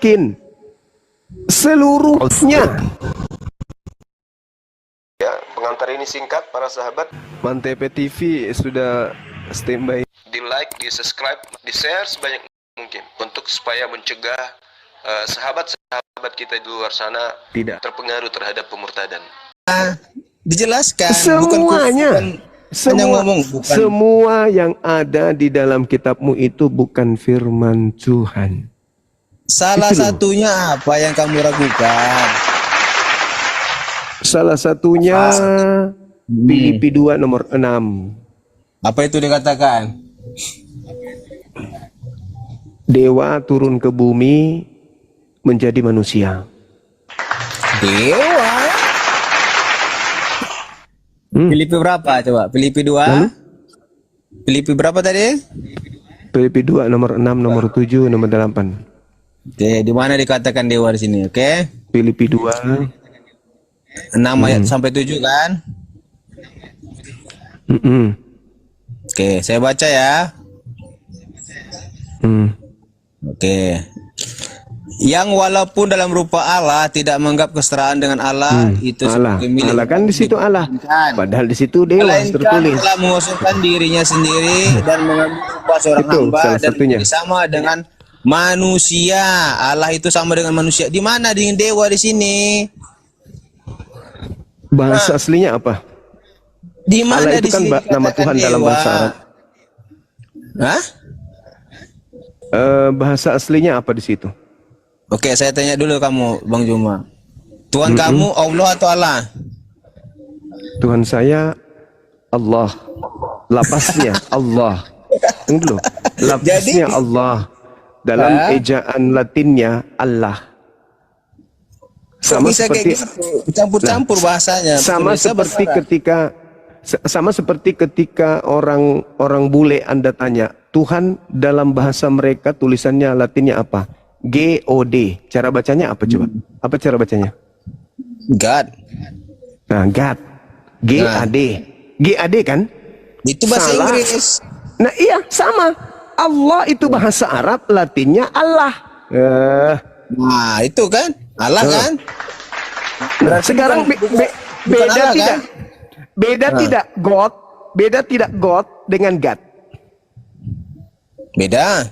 Yakin seluruhnya. Ya, pengantar ini singkat para sahabat. Mantep TV sudah standby. Di like, di subscribe, di share sebanyak mungkin untuk supaya mencegah sahabat-sahabat kita di luar sana tidak terpengaruh terhadap pemurtadan. Dijelaskan semuanya, hanya ngomong bukan. Semua yang ada di dalam kitabmu itu bukan firman Tuhan. Salah satunya apa yang kamu ragukan? Salah satunya Filipi 2 nomor 6. Apa itu dikatakan? Dewa turun ke bumi menjadi manusia. Dewa? Filipi berapa coba? Filipi 2? Filipi berapa tadi? Filipi 2 nomor 6, nomor 7, nomor 8. Oke, di mana dikatakan dewa di sini? Oke. Filipi 2 6 ayat sampai 7 kan? Oke, saya baca ya. Oke. Yang walaupun dalam rupa Allah tidak menganggap kesetaraan dengan Allah itu Allah. sebagai milik. Allah kan di situ Allah. Padahal di situ dewa tertulis. Telah mengosongkan dirinya sendiri dan mengambil rupa seorang hamba dan sama dengan manusia. Allah itu sama dengan manusia. Di mana dengan dewa di sini? Bahasa aslinya apa? Di mana Allah itu di sini kan nama Tuhan dewa dalam bahasa Arab. Hah? Bahasa aslinya apa di situ? Oke, saya tanya dulu kamu, Bang Juma. Tuhan kamu Allah atau Allah? Tuhan saya Allah. Lapasnya Allah. Tunggu dulu. Lapasnya Allah. Dalam ejaan Latinnya Allah. Sama seperti campur-campur bahasanya. Sama seperti ketika orang bule Anda tanya, Tuhan dalam bahasa mereka tulisannya Latinnya apa? G-O-D. Cara bacanya apa coba? Apa cara bacanya? God. Nah, God. G-A-D. G-A-D kan? Itu bahasa Inggris. Nah, iya, sama. Allah itu bahasa Arab, Latinnya Allah. Nah, itu kan Allah kan? Nah, sekarang beda tidak? Kan? Beda tidak God? Beda tidak God dengan God? Beda.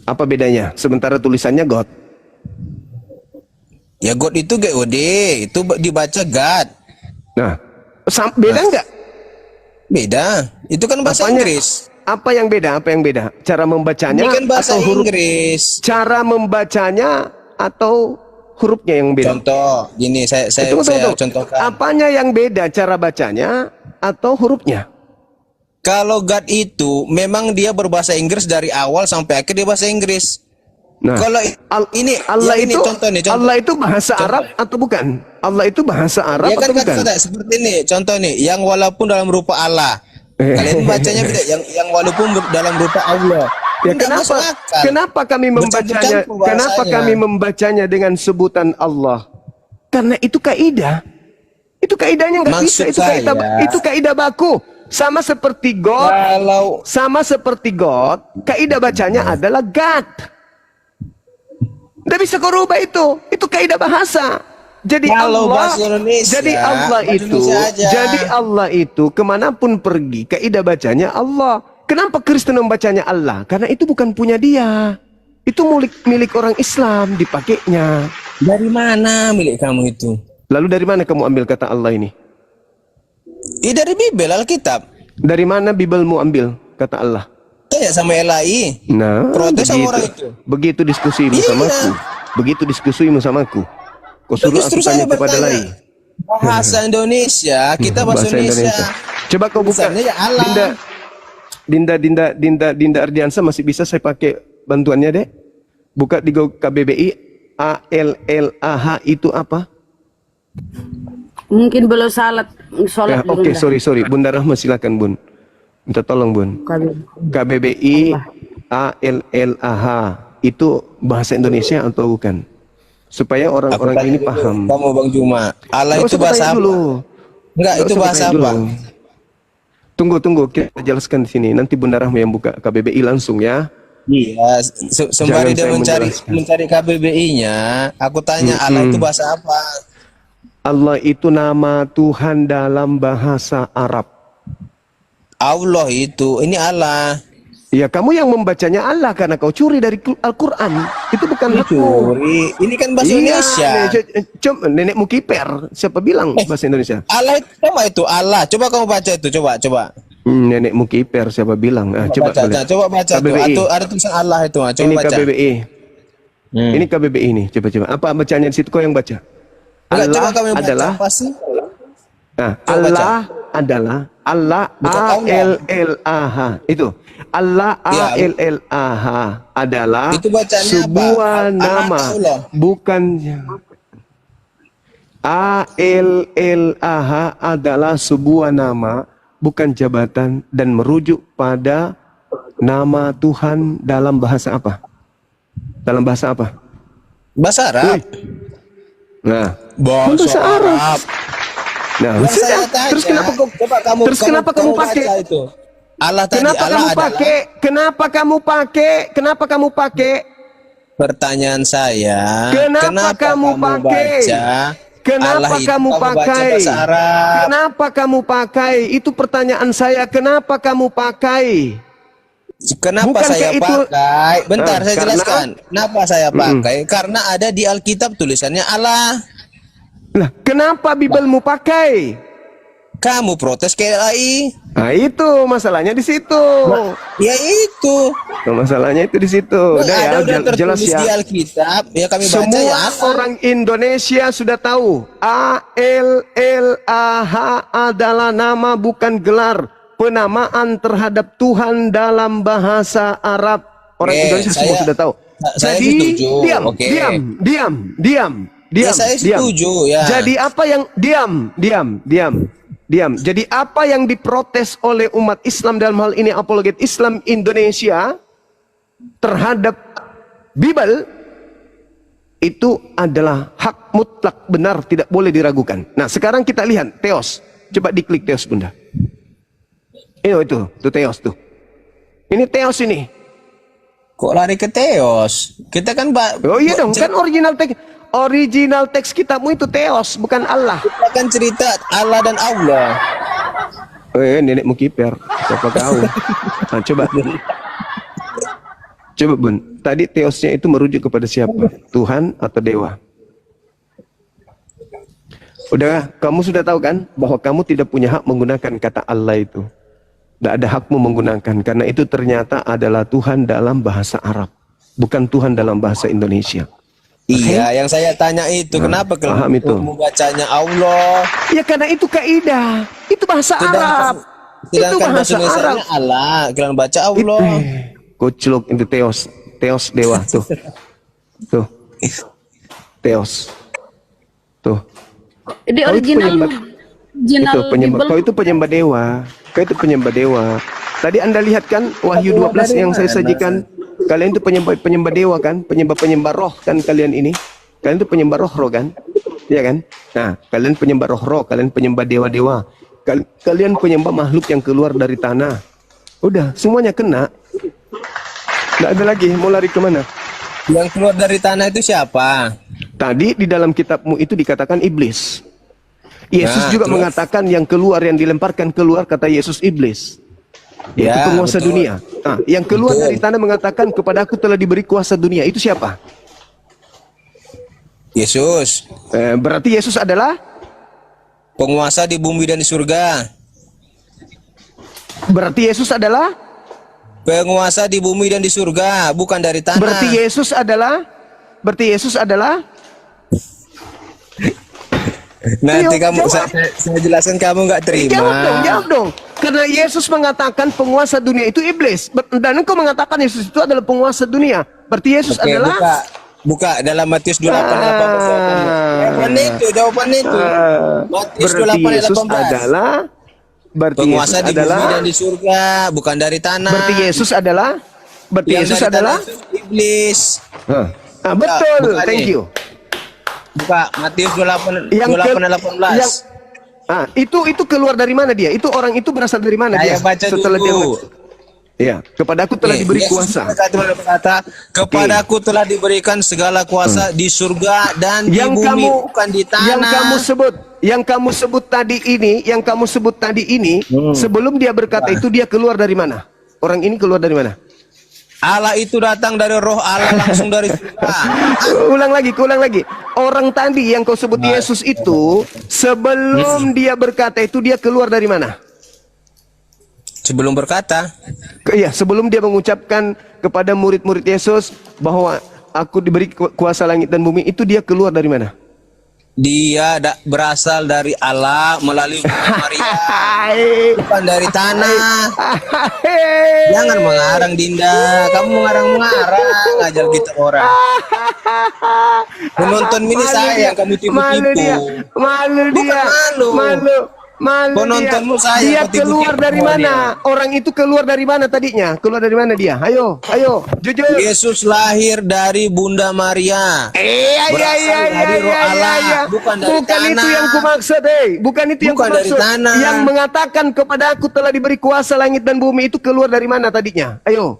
Apa bedanya? Sementara tulisannya God. Ya God itu G-O-D, itu dibaca God. Nah, beda enggak? Beda. Itu kan bahasa Inggris. Apa yang beda? Apa yang beda? Cara membacanya kan bahasa atau huruf? Inggris. Cara membacanya atau hurufnya yang beda? Contoh, gini saya contohkan. Apanya yang beda? Cara bacanya atau hurufnya? Kalau God itu memang dia berbahasa Inggris dari awal sampai akhir dia bahasa Inggris. Nah, kalau ini Allah itu contoh. Allah itu bahasa Arab atau bukan? Allah itu bahasa Arab ya, atau bukan? Seperti ini, contoh nih, yang walaupun dalam rupa Allah. Kalian bacanya beda, yang walaupun dalam rupa Allah. Ya, kenapa kami membacanya? Kenapa kami membacanya dengan sebutan Allah? Karena itu kaidah. Itu kaidahnya nggak bisa. Itu kaidah baku. Sama seperti God. Sama seperti God. Kaidah bacanya adalah God. Nggak bisa kau rubah itu. Itu kaidah bahasa. Jadi Allah itu kemanapun pergi kaidah bacanya Allah. Kenapa Kristen membacanya Allah? Karena itu bukan punya dia. Itu milik orang Islam dipakainya. Dari mana milik kamu itu? Lalu dari mana kamu ambil kata Allah ini? Dari Bible, Alkitab. Dari mana Bibelmu ambil kata Allah? Tanya sama LAI. Nah, protes sama orang itu. Begitu diskusimu sama aku. Begitu diskusimu sama aku. Kau suruh aku tanya kepada lain. Bahasa Indonesia, kita bahasa Indonesia. Coba kau buka. Ya Dinda Ardiansa masih bisa saya pakai bantuannya, Dek? Buka di KBBI. ALLAH itu apa? Mungkin belum sholat Oke, sorry. Bunda Rahma silakan, Bun. Minta tolong, Bun. KBBI ALLAH itu bahasa Indonesia atau bukan? Supaya orang-orang ini paham. Kamu Bang Juma, Allah itu bahasa apa? Enggak, itu bahasa apa? Tunggu, kita jelaskan di sini. Nanti Bunda Rahma yang buka KBBI langsung ya. Iya, sembari Jangan dia saya mencari menjelaskan. KBBI-nya, aku tanya Allah itu bahasa apa? Allah itu nama Tuhan dalam bahasa Arab. Allah itu, ini Allah. Ya, kamu yang membacanya Allah karena kau curi dari Al-Quran. Itu bukan hakmu. Curi. Ini kan bahasa Indonesia. Coba nenekmu kiper. Siapa bilang bahasa Indonesia? Allah itu coba itu Allah. Coba kamu baca itu, coba. Nenekmu kiper. Siapa bilang? Coba baca, coba baca KBBI. tuh. Ada tulisan Allah itu. Coba ini baca. KBBI. Ini KBBI ini. Coba. Apa bacanya di situ? Kau yang baca. Enggak, Allah coba kamu yang baca. adalah. Apa sih? Allah adalah Allah A-L-L-A-H. Itu. Allah A-L-L-A-H adalah itu bacanya sebuah apa? nama, bukan A-L-L-A-H adalah sebuah nama, bukan jabatan, dan merujuk pada nama Tuhan dalam bahasa apa? Dalam bahasa apa? Bahasa Arab. Nah, bahasa Arab. Nah, terus kenapa kamu pakai itu? Allah tadi, Kenapa kamu pakai? Pertanyaan saya, kenapa kamu pakai? Kenapa kamu pakai? Kenapa kamu pakai? Itu pertanyaan saya. Kenapa kamu pakai? Kenapa saya pakai? Bentar, saya jelaskan. Kenapa saya pakai? Karena ada di Alkitab tulisannya Allah. Lah, kenapa Bibelmu pakai? Kamu protes KLAI. Nah, itu masalahnya di situ. Ya itu. Masalahnya itu di situ. Udah jelas ya. Di Alkitab, ya kami baca semua ya. Orang Indonesia sudah tahu A-L-L-A-H adalah nama, bukan gelar. Penamaan terhadap Tuhan dalam bahasa Arab. Orang Indonesia semua sudah tahu. Jadi diam. Saya setuju ya. Jadi apa yang diam. Jadi apa yang diprotes oleh umat Islam dalam hal ini apologet Islam Indonesia terhadap Bible itu adalah hak mutlak, benar, tidak boleh diragukan. Nah, sekarang kita lihat Theos. Coba diklik Theos, Bunda. Itu Theos tuh. Ini Theos ini. Kok lari ke Theos? Kita kan oh iya dong, kan original teks kitabmu itu Theos, bukan Allah. Kita kan cerita Allah dan Allah. Nenekmu kiper. Siapa kau? Nah, coba Bun. Tadi Theosnya itu merujuk kepada siapa? Tuhan atau dewa? Udah, kamu sudah tahu kan bahwa kamu tidak punya hak menggunakan kata Allah itu. Tidak ada hakmu menggunakan, karena itu ternyata adalah Tuhan dalam bahasa Arab, bukan Tuhan dalam bahasa Indonesia. Iya, yang saya tanya itu kenapa kalau membacanya Allah? Ya karena itu kaidah, itu bahasa Arab. Itu bahasa Arab. Allah, kalian baca Allah. Koclok itu Theos dewa tuh. Theos. Tuh. Di original Kau itu penyembah dewa. Tadi Anda lihat kan Wahyu 12 yang saya sajikan. Kalian itu penyembah dewa kan? Penyembah roh kan kalian ini? Kalian itu penyembah roh kan? Iya kan? Nah, kalian penyembah roh, kalian penyembah dewa-dewa. Kalian penyembah makhluk yang keluar dari tanah. Udah, semuanya kena. Nggak ada lagi, mau lari kemana? Yang keluar dari tanah itu siapa? Tadi di dalam kitabmu itu dikatakan iblis. Yesus juga mengatakan yang dilemparkan keluar, kata Yesus, iblis. Yaitu penguasa dunia. Nah, yang keluar dari tanah mengatakan kepada aku telah diberi kuasa dunia. Itu siapa? Yesus. Berarti Yesus adalah penguasa di bumi dan di surga. Berarti Yesus adalah penguasa di bumi dan di surga, bukan dari tanah. Berarti Yesus adalah nanti saya jelaskan, kamu nggak terima. Jawab dong. Karena Yesus mengatakan penguasa dunia itu iblis, dan engkau mengatakan Yesus itu adalah penguasa dunia. Berarti Yesus adalah buka dalam Matius 28:18. Jawabannya itu. Matius 28:18. Berarti penguasa Yesus di bumi dan di surga, bukan dari tanah. Berarti Yesus adalah iblis. Betul. Thank you. Buka Matius 28:18. Itu keluar dari mana dia? Itu orang itu berasal dari mana dia? Baca setelah dulu. Ya, kepadaku telah diberi kuasa. Berkata, kepadaku telah diberikan segala kuasa di surga dan di bumi, bukan di tanah. Yang kamu sebut tadi ini, sebelum dia berkata itu dia keluar dari mana? Orang ini keluar dari mana? Allah itu datang dari roh Allah langsung dari surga. Ulang lagi. Orang tadi yang kau sebut Yesus itu, sebelum dia berkata itu dia keluar dari mana? Sebelum berkata, sebelum dia mengucapkan kepada murid-murid Yesus bahwa aku diberi kuasa langit dan bumi, itu dia keluar dari mana? Dia berasal dari Allah melalui Maria, bukan dari tanah. Jangan mengarang, Dinda. Kamu mengarang-mengarang ngajar kita orang. Penonton ini saya yang kamu tipu-tipu. Malu dia. Penontonmu saya. Dia keluar dari mana? Orang itu keluar dari mana tadinya? Keluar dari mana dia? Ayo, jujur. Yesus lahir dari Bunda Maria. Dari roh Allah, bukan dari tanah. Itu yang kumaksud, bukan itu yang kumaksud. Dari tanah. Yang mengatakan kepada aku telah diberi kuasa langit dan bumi itu keluar dari mana tadinya? Ayo.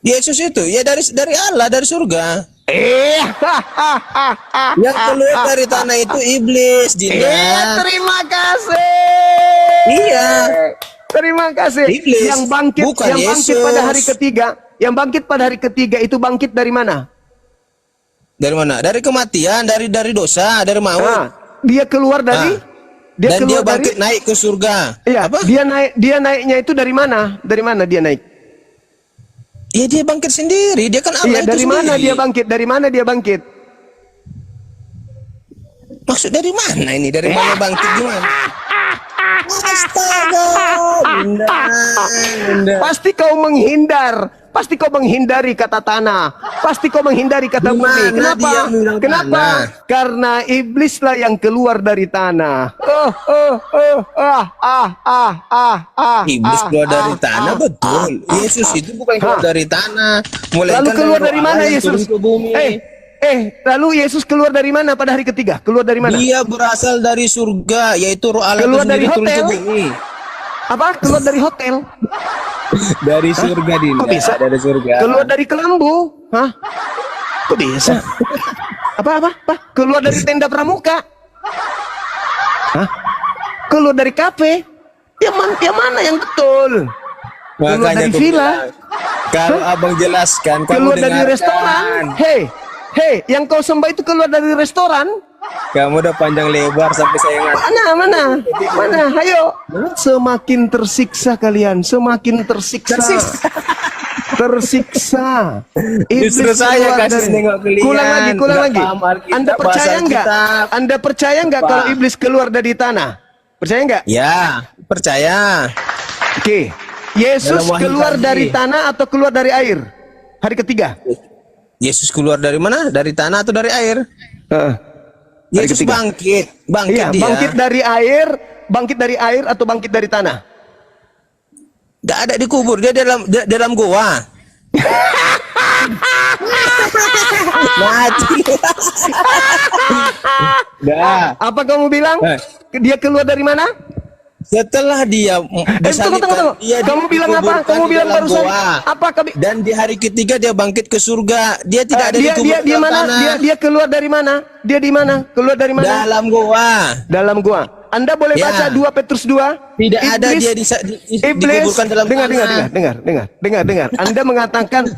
Yesus itu ya dari Allah, dari surga. Yang keluar dari tanah itu iblis, Dinda. Terima kasih. Iya. Terima kasih. Iblis. Yang bangkit pada hari ketiga. Yang bangkit pada hari ketiga itu bangkit dari mana? Dari mana? Dari kematian, dari dosa, dari maut. Dia keluar dari dia bangkit naik ke surga. Iya. Apa? Dia naiknya itu dari mana? Dari mana dia naik? Ya dia bangkit sendiri, dia kan Allah itu dari sendiri. mana dia bangkit? Dari mana dia bangkit? Maksud dari mana ini? Dari mana bangkit gimana? Astaga, Bunda. Pasti kau menghindar. Pasti kau menghindari kata tanah. Pasti kau menghindari kata bumi. Kenapa? Karena iblislah yang keluar dari tanah. Iblis keluar dari tanah, betul. Yesus itu bukan keluar dari tanah. Lalu keluar dari mana Yesus? Lalu Yesus keluar dari mana pada hari ketiga? Keluar dari mana? Dia berasal dari surga, yaitu roh Allah. Keluar dari hotel. Apa? Keluar dari hotel? Dari surga, Dinda. Kok bisa? Dari surga. Keluar dari kelambu? Hah? Kok bisa? Apa? Keluar dari tenda pramuka? Hah? Keluar dari kafe? Yang mana yang betul? Keluar dari villa? Kalau abang jelaskan, keluar dari restoran? Hei, yang kau sembah itu keluar dari restoran? Kamu udah panjang lebar sampai saya ingat. Mana? Ayo. Semakin tersiksa kalian, semakin tersiksa. Justru saya kasih nengok kalian. Kulang lagi. Anda percaya nggak kalau iblis keluar dari tanah? Percaya nggak? Ya, percaya. Oke. Yesus keluar dari tanah atau keluar dari air? Hari ketiga. Yesus keluar dari mana? Dari tanah atau dari air? Yesus bangkit dia. Bangkit dari air atau bangkit dari tanah? Gak ada dikubur, dia dalam goa. Mati. Apa kamu bilang? Dia keluar dari mana? Setelah dia tunggu. Kamu bilang apa? Kamu bilang barusan apa? Dan di hari ketiga dia bangkit ke surga. Dia tidak ada dikubur di mana? Dia keluar dari mana? Dia di mana? Keluar dari mana? Dalam goa. Anda boleh baca 2 Petrus 2. Tidak ada dia dikuburkan dalam tanah. Dengar. Anda mengatakan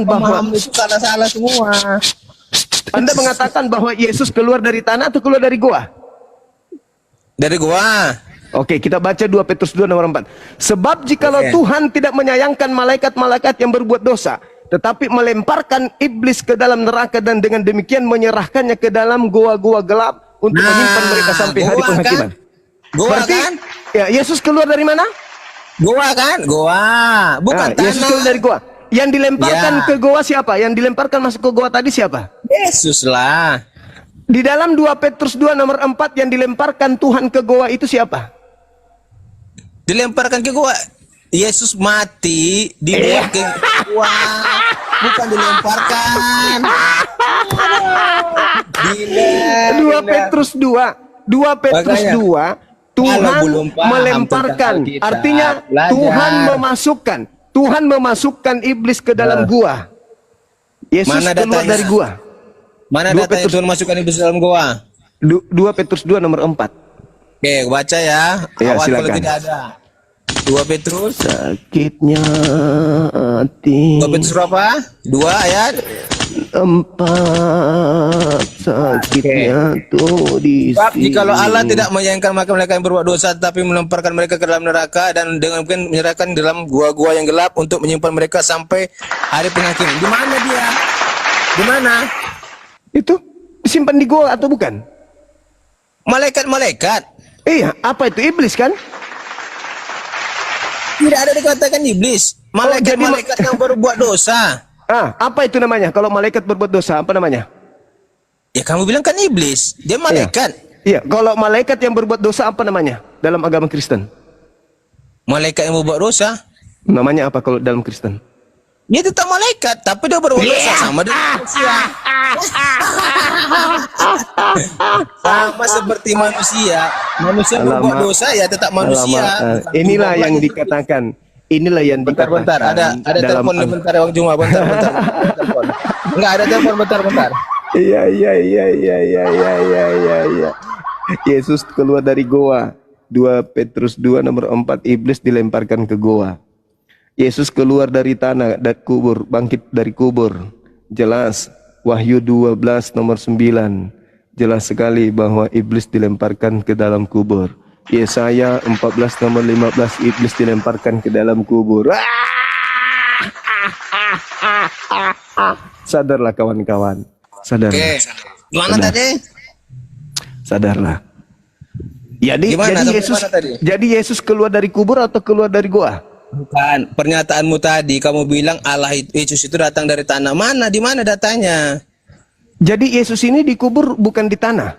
bahwa itu salah semua. Anda mengatakan bahwa Yesus keluar dari tanah atau keluar dari goa? Dari goa. Oke, kita baca 2 Petrus 2 nomor 4. Sebab jikalau Tuhan tidak menyayangkan malaikat-malaikat yang berbuat dosa, tetapi melemparkan iblis ke dalam neraka dan dengan demikian menyerahkannya ke dalam goa-goa gelap untuk menyimpan mereka sampai hari penghakiman. Berarti, ya, Yesus keluar dari mana? Goa kan? Goa. Bukan tanah. Yesus keluar dari goa. Yang dilemparkan ke goa siapa? Yang dilemparkan masuk ke goa tadi siapa? Yesus lah. Di dalam 2 Petrus 2 nomor 4 yang dilemparkan Tuhan ke goa itu siapa? Dilemparkan ke goa. Yesus mati dibuat ke goa, bukan dilemparkan. 2 Petrus 2 Tuhan belum paham melemparkan, tentang Alkitab, artinya belajar. Tuhan memasukkan iblis ke dalam gua. Yesus Mana keluar datanya? dari gua. Mana 2 datanya Petrus- Tuhan masukkan iblis dalam gua? 2 Petrus 2 nomor 4. Oke, baca ya. Ya, Awas kalau silakan. tidak ada. 2 Petrus. Sakitnya hati 2 Petrus berapa? 2 ayat. 4. Sakitnya tuh di Sebab sini. jikalau Allah tidak menyayangkan mereka yang berbuat dosa, tapi melemparkan mereka ke dalam neraka dan dengan mungkin menyerahkan dalam gua-gua yang gelap untuk menyimpan mereka sampai hari penghakiman. Di mana dia? Di mana? Itu disimpan di gua atau bukan? Malaikat-malaikat. Iya, apa itu iblis kan? Tidak ada dikatakan iblis. Malaikat-malaikat yang berbuat dosa. Apa itu namanya? Kalau malaikat berbuat dosa, apa namanya? Ya kamu bilang kan iblis. Dia malaikat. Iya, kalau malaikat yang berbuat dosa apa namanya dalam agama Kristen? Malaikat yang berbuat dosa, Namanya apa kalau dalam Kristen? dia tetap malaikat, tapi dia berbuat dosa sama dengan manusia. Sama seperti manusia. Manusia berbuat dosa ya tetap manusia. Alamak, inilah yang dikatakan. Inilah yang Bentar, dikatakan. ada dalam telepon bentar Bang Juma, bentar. Telepon. Enggak ada telepon bentar. Iya. Yesus keluar dari goa. 2 Petrus 2 nomor 4, iblis dilemparkan ke goa. Yesus keluar dari tanah dan kubur, bangkit dari kubur. Jelas Wahyu 12 nomor 9. Jelas sekali bahwa iblis dilemparkan ke dalam kubur. Yesaya 14 nomor 15, iblis dilemparkan ke dalam kubur. Sadarlah kawan-kawan. Sadarlah. Oke. Gimana Sadar. tadi? Sadarlah. Gimana? Jadi Yesus keluar dari kubur atau keluar dari goa? Bukan, pernyataanmu tadi kamu bilang Allah itu Yesus itu datang dari tanah. Mana? Di mana datanya? Jadi Yesus ini dikubur bukan di tanah.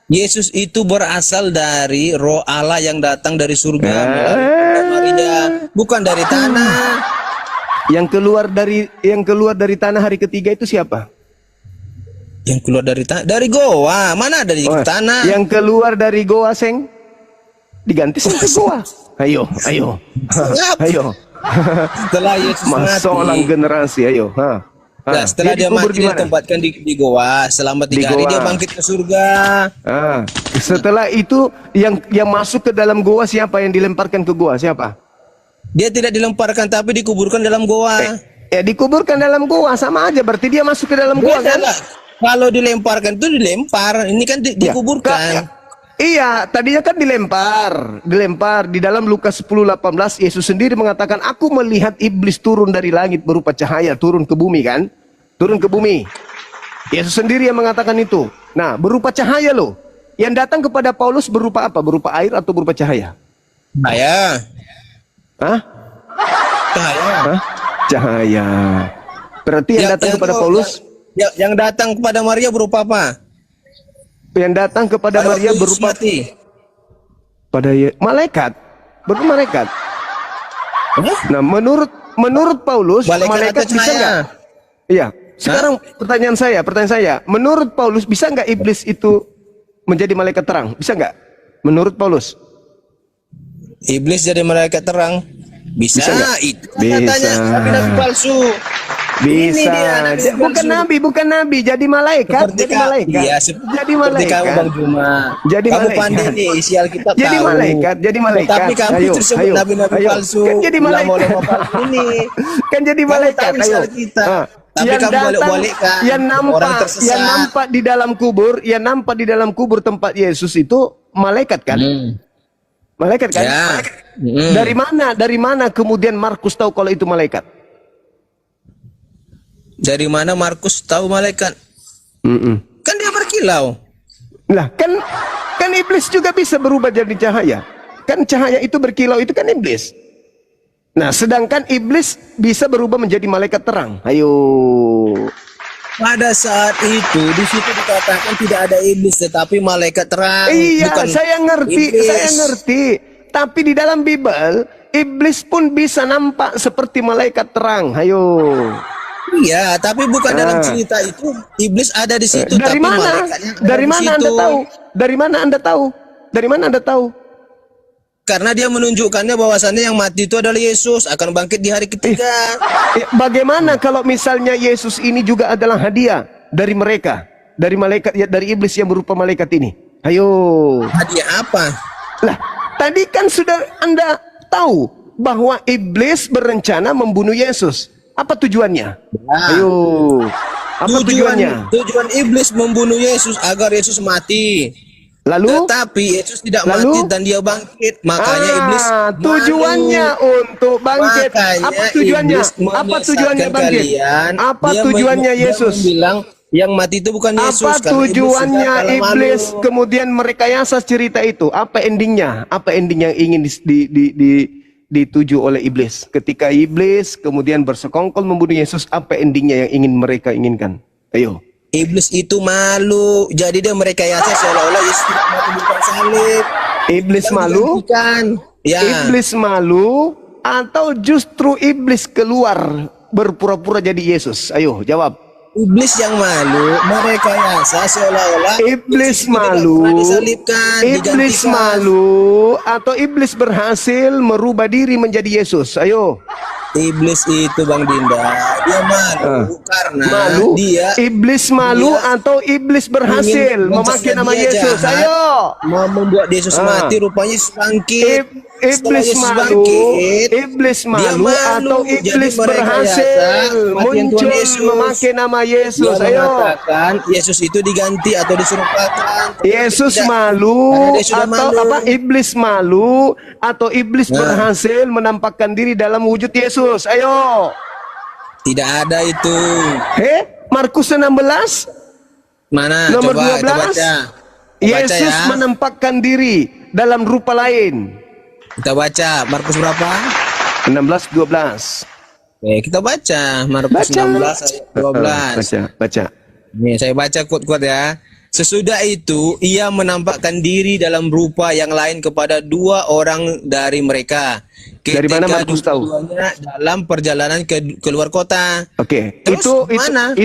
Yesus itu berasal dari Roh Allah yang datang dari surga melalui Maria, bukan dari tanah. Yang keluar dari tanah hari ketiga itu siapa? Yang keluar dari tanah, dari goa. Mana ada di tanah? Yang keluar dari goa, Seng, diganti sampai goa. Ayo. Setelah Yesus Masolang mati, generasi, ayo. nah, setelah dia mati dia ditempatkan di goa selama 3 hari, dia bangkit ke surga. Setelah itu yang masuk ke dalam goa siapa? Yang dilemparkan ke goa siapa? Dia tidak dilemparkan tapi dikuburkan dalam goa. Dikuburkan dalam goa, sama aja berarti dia masuk ke dalam goa kan? Kalau dilemparkan itu dilempar, ini kan dikuburkan. Iya, tadinya kan dilempar di dalam Lukas 10:18 Yesus sendiri mengatakan, aku melihat iblis turun dari langit berupa cahaya, turun ke bumi kan? Turun ke bumi. Yesus sendiri yang mengatakan itu. Nah, berupa cahaya loh. Yang datang kepada Paulus berupa apa? Berupa air atau berupa cahaya? Cahaya. Hah? Cahaya. Cahaya. Berarti yang datang kepada Paulus, yang datang kepada Maria berupa apa? yang datang kepada Maria berupa malaikat, berupa malaikat. Nah, menurut Paulus, malaikat bisa nggak? Iya. Sekarang pertanyaan saya, menurut Paulus bisa nggak iblis itu menjadi malaikat terang? Bisa nggak? Menurut Paulus? Iblis jadi malaikat terang? Bisa. Itu katanya nabi palsu. Bisa. Bukan nabi, jadi malaikat. Iya, jadi malaikat. Kamu Bang Juma. Jadi kamu malaikat. pandai nih, isi Alkitab Jadi tahu. malaikat. Tapi kamu tersebut nabi-nabi palsu. Kan jadi malaikat. Ini. Kan jadi malaikat. Kamu tahu isi Alkitab. Tapi kamu balik-balikkan. Yang nampak di dalam kubur tempat Yesus itu malaikat kan? Malaikat kan? Ya. Dari mana kemudian Markus tahu kalau itu malaikat? Dari mana Markus tahu malaikat? Kan dia berkilau. Lah, kan iblis juga bisa berubah jadi cahaya. Kan cahaya itu berkilau, itu kan iblis. Nah, sedangkan iblis bisa berubah menjadi malaikat terang. Ayo. Pada saat itu di situ dikatakan tidak ada iblis tetapi malaikat terang. Iya, bukan saya ngerti. Tapi di dalam Bible, iblis pun bisa nampak seperti malaikat terang. Ayo. Iya, tapi bukan dalam cerita itu iblis ada di situ. Dari tapi mana? malaikatnya ada Dari di mana situ. Anda tahu? Dari mana Anda tahu? Dari mana Anda tahu? Karena dia menunjukkannya bahwasannya yang mati itu adalah Yesus, akan bangkit di hari ketiga. Bagaimana kalau misalnya Yesus ini juga adalah hadiah dari mereka, dari malaikat, ya, dari iblis yang berupa malaikat ini? Ayo. Hadiah apa? Lah, tadi kan sudah Anda tahu bahwa iblis berencana membunuh Yesus. Apa tujuannya? Ayo. Apa tujuannya? Tujuan iblis membunuh Yesus agar Yesus mati. Lalu? Tetapi Yesus tidak mati dan dia bangkit. Makanya iblis tujuannya untuk bangkit. Makanya Apa tujuannya? Apa tujuannya bangkit? Apa tujuannya Yesus? Bilang yang mati itu bukan Yesus. Apa tujuannya iblis kemudian merekayasa cerita itu? Apa endingnya? Apa ending yang ingin dituju oleh iblis? Ketika iblis kemudian bersekongkol membunuh Yesus, apa endingnya yang ingin mereka inginkan? Ayo. Iblis itu malu, jadi dia merekayasa seolah-olah Yesus tidak mati di kayu salib. Iblis malu? Ya. Iblis malu atau justru iblis keluar berpura-pura jadi Yesus? Ayo jawab. Iblis yang malu, merekayasa seolah-olah iblis malu. Iblis malu atau iblis berhasil merubah diri menjadi Yesus? Ayo. Iblis itu Bang Dinda, dia malu karena dia iblis malu atau iblis berhasil memakai nama Yesus. Ayo. Mau membuat Yesus mati, rupanya Yesus bangkit. Iblis malu, iblis malu atau iblis berhasil muncul memakai nama Yesus. Dia Ayo. mengatakan Yesus itu diganti atau diserupakan. Yesus malu atau apa? Iblis malu atau iblis berhasil menampakkan diri dalam wujud Yesus. Ayo. Tidak ada itu. Markus 16 mana? nomor Coba 12. kita baca. Yesus ya. menampakkan diri dalam rupa lain. Kita baca Markus berapa? 16:12. Oke, kita baca Markus 16 ayat 12. Baca. Nih, saya baca quote-quote ya. Sesudah itu ia menampakkan diri dalam rupa yang lain kepada dua orang dari mereka. Dari mana Markus tahu? Dalam perjalanan keluar kota. Oke. Terus mana?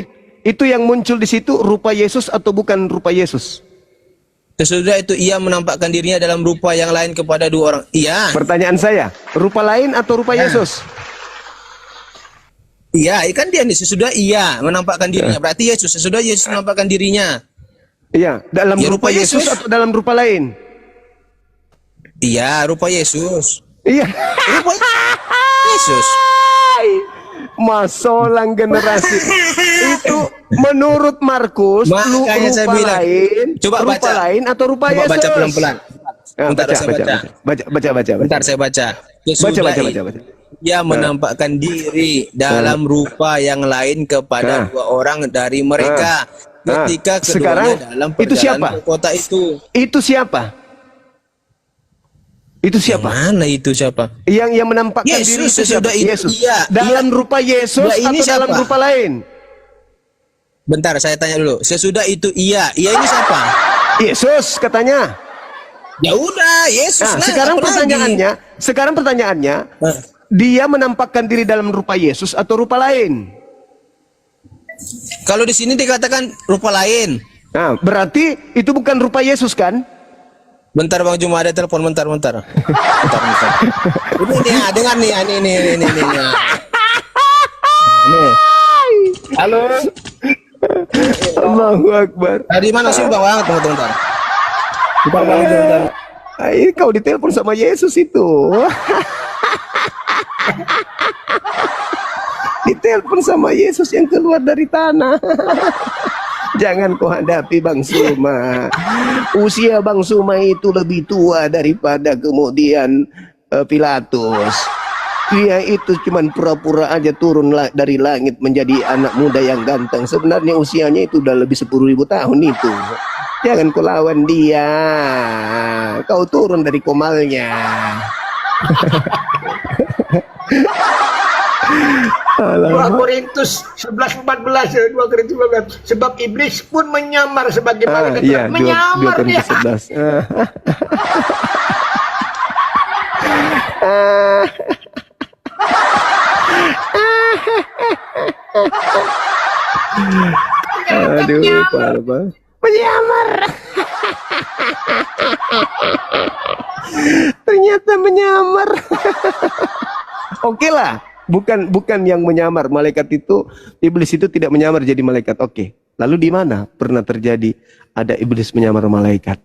Itu yang muncul di situ rupa Yesus atau bukan rupa Yesus? Sesudah itu ia menampakkan dirinya dalam rupa yang lain kepada dua orang. Iya. Pertanyaan saya, rupa lain atau rupa Yesus? Iya, kan dia nih sesudah ia menampakkan dirinya. Berarti Yesus sesudah Yesus menampakkan dirinya. Iya, dalam rupa Yesus atau dalam rupa lain? Iya, rupa Yesus. Iya. Rupa Yesus. Masolang generasi itu menurut Markus rupa lain, coba rupa baca. Lain atau rupa coba Yesus? Baca pelan-pelan. Bentar, baca. Bentar saya baca. Baca. Ia menampakkan diri dalam rupa yang lain kepada dua orang dari mereka. Ketika keduanya dalam perjalanan ke kota itu. Itu siapa? Itu siapa? Mana itu siapa? Yang menampakkan diri itu siapa? Yesus. Iya, dalam rupa Yesus atau dalam rupa lain? Bentar, saya tanya dulu. Sesudah itu iya ini siapa? Yesus katanya. Ya udah, Yesus. Nah, sekarang pertanyaannya, dia menampakkan diri dalam rupa Yesus atau rupa lain? Kalau di sini dikatakan rupa lain. Nah, berarti itu bukan rupa Yesus kan? Bentar Bang Juma, ada telepon bentar. Bentar. Ini nih, dengar nih, ini. Nih. Halo. Allahu Akbar. Dari mana sih Bang? Bentar. Ini kau ditelepon sama Yesus itu. Ditelepon sama Yesus yang keluar dari tanah. Jangan kau hadapi Bang Suma. Usia Bang Suma itu lebih tua daripada kemudian Pilatus. Dia itu cuman pura-pura aja turun dari langit menjadi anak muda yang ganteng. Sebenarnya usianya itu udah lebih 10.000 tahun itu. Jangan kau lawan dia. Kau turun dari komalnya. 2 Korintus 11:14, 2 Korintus 14. Sebab iblis pun menyamar sebagai malaikat. Iya, menyamar 2 dia. Korintus 11. Aduh, parah. Menyamar. Ternyata menyamar. Oke lah, bukan yang menyamar. Malaikat itu, iblis itu tidak menyamar jadi malaikat. Oke. Lalu di mana pernah terjadi ada iblis menyamar malaikat?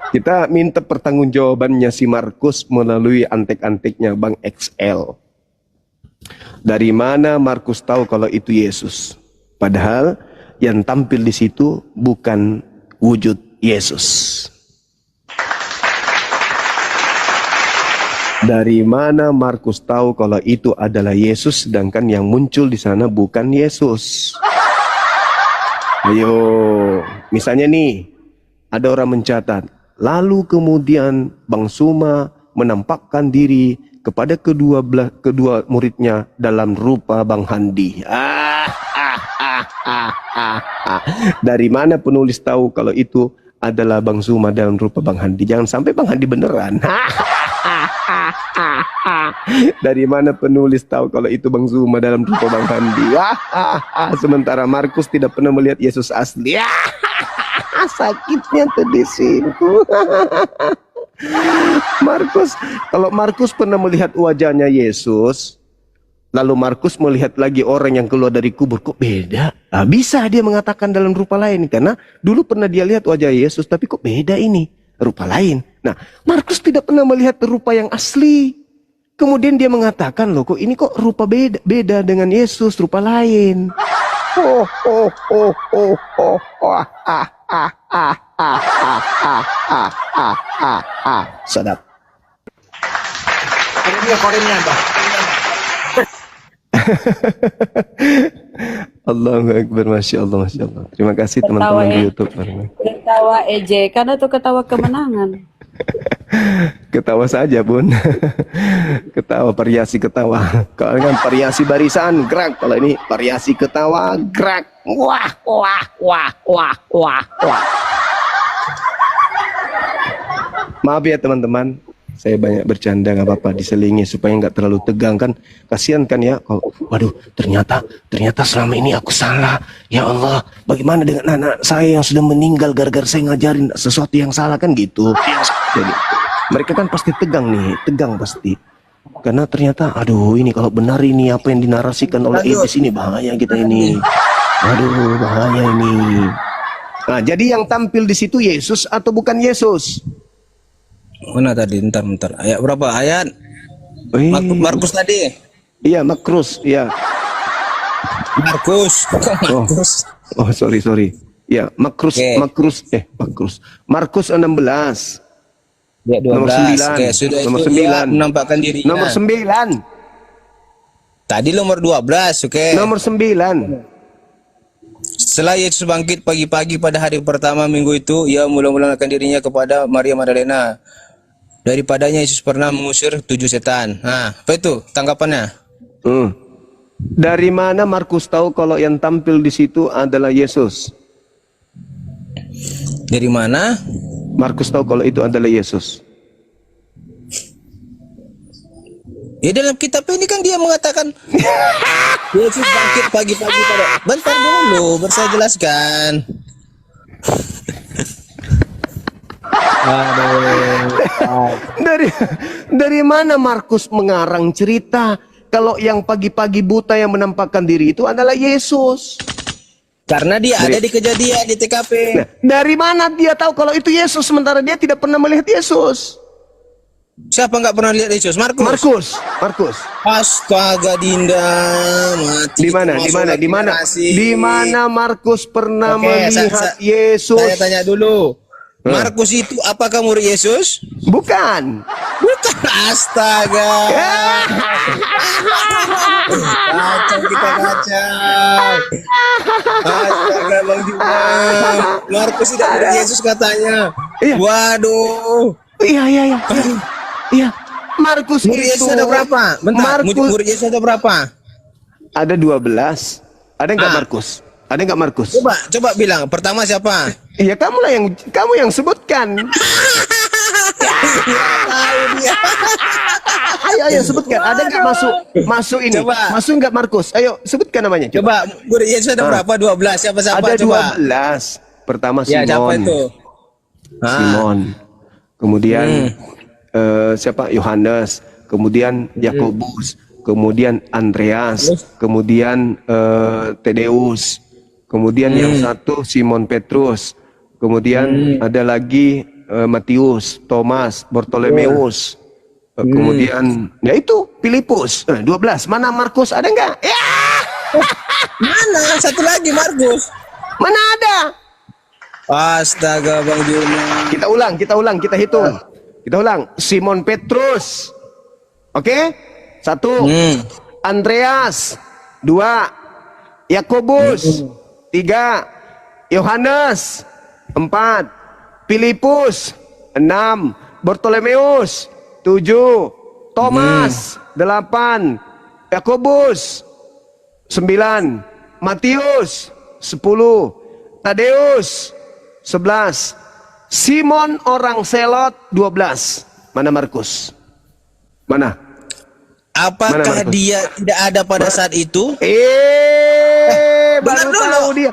Kita minta pertanggungjawabannya si Markus melalui antek-anteknya Bang XL. Dari mana Markus tahu kalau itu Yesus? Padahal yang tampil di situ bukan wujud Yesus. Dari mana Markus tahu kalau itu adalah Yesus sedangkan yang muncul di sana bukan Yesus? Ayo, misalnya nih, ada orang mencatat, lalu kemudian Bang Suma menampakkan diri kepada kedua muridnya dalam rupa Bang Handi. Dari mana penulis tahu kalau itu adalah Bang Suma dalam rupa Bang Handi? Jangan sampai Bang Handi beneran. Dari mana penulis tahu kalau itu Bang Zuma dalam rupa Bang Handi? Sementara Markus tidak pernah melihat Yesus asli. Sakitnya tuh di situ. Kalau Markus pernah melihat wajahnya Yesus, lalu Markus melihat lagi orang yang keluar dari kubur, kok beda? Bisa dia mengatakan dalam rupa lain, karena dulu pernah dia lihat wajah Yesus, tapi kok beda ini? Rupa lain. Nah, Markus tidak pernah melihat rupa yang asli. Kemudian dia mengatakan, loh kok ini kok rupa beda dengan Yesus, rupa lain. Sadap. Ada dia korennya, Bang. Allahu Akbar, Masya Allah, Masya Allah. Terima kasih teman-teman di YouTube. Ketawa ejekan atau ketawa kemenangan? Ketawa saja Bun. Ketawa, variasi ketawa. Kalau kan variasi barisan gerak, kalau ini variasi ketawa gerak. Wah, wah, wah, wah, wah, wah. Maaf ya teman-teman, saya banyak bercanda, nggak apa-apa, diselingi supaya nggak terlalu tegang kan. Kasihan kan ya, kalau waduh ternyata selama ini aku salah. Ya Allah, bagaimana dengan anak saya yang sudah meninggal gara-gara saya ngajarin sesuatu yang salah kan gitu. Jadi mereka kan pasti tegang nih, tegang pasti. Karena ternyata, aduh ini kalau benar ini apa yang dinarasikan oleh iblis ini, bahaya kita ini. Aduh bahaya ini. Nah jadi yang tampil di situ Yesus atau bukan Yesus? Mana tadi? Bentar. Ayat berapa? Ayat? Markus tadi. Iya, Markus, iya. Markus. Oh, sorry. Ya, Markus. Markus 16. Ya, 12. Nomor 9. Oke, sudah Nomor itu 9. dia menampakkan dirinya. Nomor 9. Tadi nomor 12, oke. Nomor 9. Setelah Yesus bangkit pagi-pagi pada hari pertama minggu itu, ia mula-mulakan dirinya kepada Maria Magdalena. Daripadanya Yesus pernah mengusir 7 setan. Nah, apa itu tanggapannya? Dari mana Markus tahu kalau yang tampil di situ adalah Yesus? Dari mana? Markus tahu kalau itu adalah Yesus. Ya dalam kitab ini kan dia mengatakan Yesus bangkit pagi-pagi pada. Bentar dulu, saya jelaskan. Dari mana Markus mengarang cerita kalau yang pagi-pagi buta yang menampakkan diri itu adalah Yesus? Karena dia ada di kejadian di TKP. Nah, dari mana dia tahu kalau itu Yesus sementara dia tidak pernah melihat Yesus? Siapa nggak pernah lihat Yesus? Markus. Astaga Dinda, mati. Di mana Markus pernah melihat Yesus? Saya tanya dulu. Markus itu apakah murid Yesus? Bukan. Astaga. Kacau kita kacau. Astaga Bang Juma. Markus tidak murid Yesus katanya. Iya. Waduh. Iya. Markus murid itu. Yesus ada berapa? Bentar. Murid Yesus ada berapa? Ada 12. Ada nggak Markus? Ada nggak Markus? Coba bilang. Pertama siapa? Iya kamu yang sebutkan. Tahu dia. ayo sebutkan. Ada nggak masuk ini? Coba. Masuk nggak Markus? Ayo sebutkan namanya. Coba murid Yesus ada berapa? 12. Siapa-siapa Ada coba? 12. Pertama Ya, siapa Simon. itu? Simon. Kemudian siapa? Yohanes. Kemudian Yakobus. Kemudian Andreas. Kemudian Tadeus. Kemudian yang satu Simon Petrus. Kemudian ada lagi Matius, Thomas, Bartolomeus. Kemudian ya itu Filipus. 12. Mana Markus? Ada nggak? Ya, Mana? Satu lagi Markus. mana ada? Astaga Bang Juma. Kita hitung. Kita ulang. Simon Petrus. Oke? 1. Andreas. 2. Yakobus. 3. Yohanes. 4. Filipus. 6. Bartolomeus. 7. Thomas. 8. Yakobus. 9. Matius. 10. Tadeus. 11. Simon orang Selot. 12. Mana Markus? Mana? Apakah Markus? dia tidak ada pada saat itu? Baru benar tahu dulu. dia.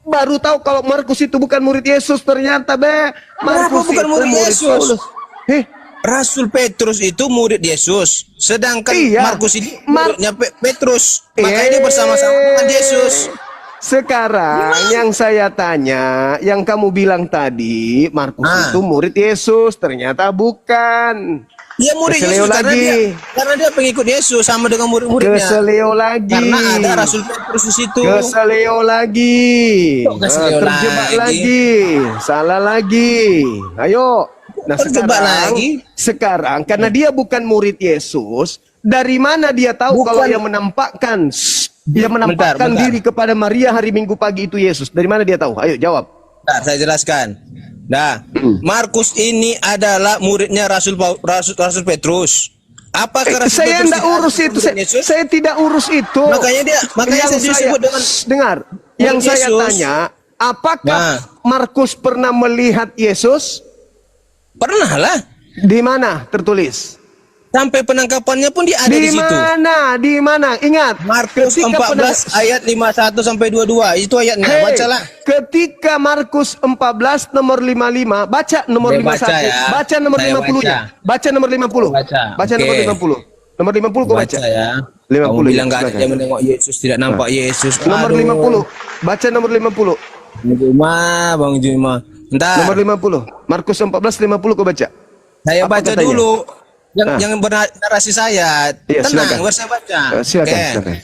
Baru tahu kalau Markus itu bukan murid Yesus ternyata, be. Markus bukan itu murid Yesus? Paulus. Rasul Petrus itu murid Yesus, sedangkan Iya. Markus ini muridnya Petrus. Makanya dia Eh. bersama-sama dengan Yesus. Sekarang yang saya tanya, yang kamu bilang tadi, Markus Ah. itu murid Yesus, ternyata bukan. Dia murid Keseleo Yesus lagi. karena dia pengikut Yesus sama dengan murid-muridnya. Keseleo lagi. Karena ada Rasul Petrus di situ. Keseleo lagi. Kok keseleo Terjebak lagi? lagi. Salah lagi. Ayo. Nah Terjebak lagi? sekarang karena dia bukan murid Yesus, dari mana dia tahu Bukan. kalau yang menampakkan Bentar. diri kepada Maria hari Minggu pagi itu Yesus? Dari mana dia tahu? Ayo jawab. Nah, saya jelaskan. Nah, Markus ini adalah muridnya Rasul Petrus. Apakah Rasul Saya Petrus tidak tidak urus ada itu. murid Yesus? Saya tidak urus itu. Makanya Yang saya disebut dengan dengar. Yang murid saya Yesus. tanya, apakah Nah. Markus pernah melihat Yesus? Pernah lah. Di mana tertulis? Sampai penangkapannya pun dia ada di situ. Di mana? Ingat. Markus ketika 14 ayat 51 sampai 22. Itu ayatnya. Hei, Bacalah. ketika Markus 14 nomor 55, baca nomor Saya 51, baca ya. baca nomor Saya 50-nya. Baca nomor 50. Baca. Nomor Oke. 50. Nomor 50 kau baca. Baca ya. 50 Kamu bilang ya, enggak ada silakan. yang menengok Yesus, tidak nampak Yesus. Nomor 50. Baca nomor 50. Bang Juma. Entar. Nomor 50. Markus 14 50 kau baca. Saya Apa baca katanya? dulu. Ah. Yang bernarasi saya. Iya, Tenang, silakan. biar saya baca. Silakan, Oke. silakan.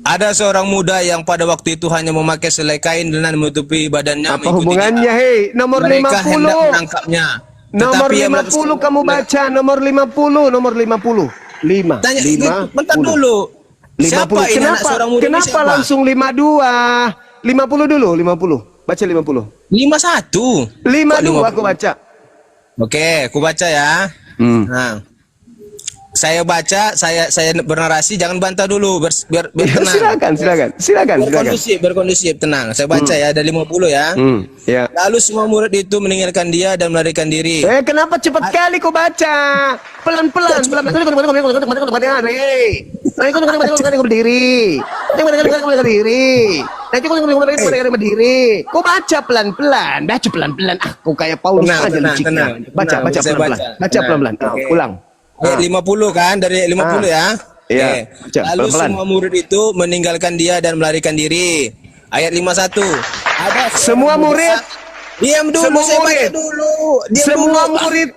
Ada seorang muda yang pada waktu itu hanya memakai selai kain dan menutupi badannya. Apa mengikuti hubungannya, dia. hei? Nomor Mereka hendak 50. menangkapnya. Nomor Tetapi ia 50 kamu baca. Nomor 50. Nomor 50. 5. Tanya, 5. bentar dulu. Siapa ini anak seorang muda ini Kenapa siapa? langsung 52? 50 dulu, 50. Baca 50. 51. 52 Kok aku baca. Oke, aku baca ya. Nah, saya baca, saya bernarasi, jangan bantah dulu, biar tenang. Silakan. Berkondusif, tenang. Saya baca ya, ada 50 ya. Ya. Lalu semua murid itu meninggalkan dia dan melarikan diri. Kenapa cepat kali kau baca? Pelan-pelan. Berdiri. Kau baca pelan-pelan. Baca pelan-pelan. Kau kayak Paulus aja liciknya. Baca pelan-pelan. Baca pelan-pelan. Ulang. Ayat 50 kan, dari 50 ya. Iya, Oke. baca, Lalu pelan-pelan. semua murid itu meninggalkan dia dan melarikan diri. Ayat 51. Ada Semua seorang murid. Diam dulu, Semua saya baca murid. dulu. Diam Semua dulu. murid.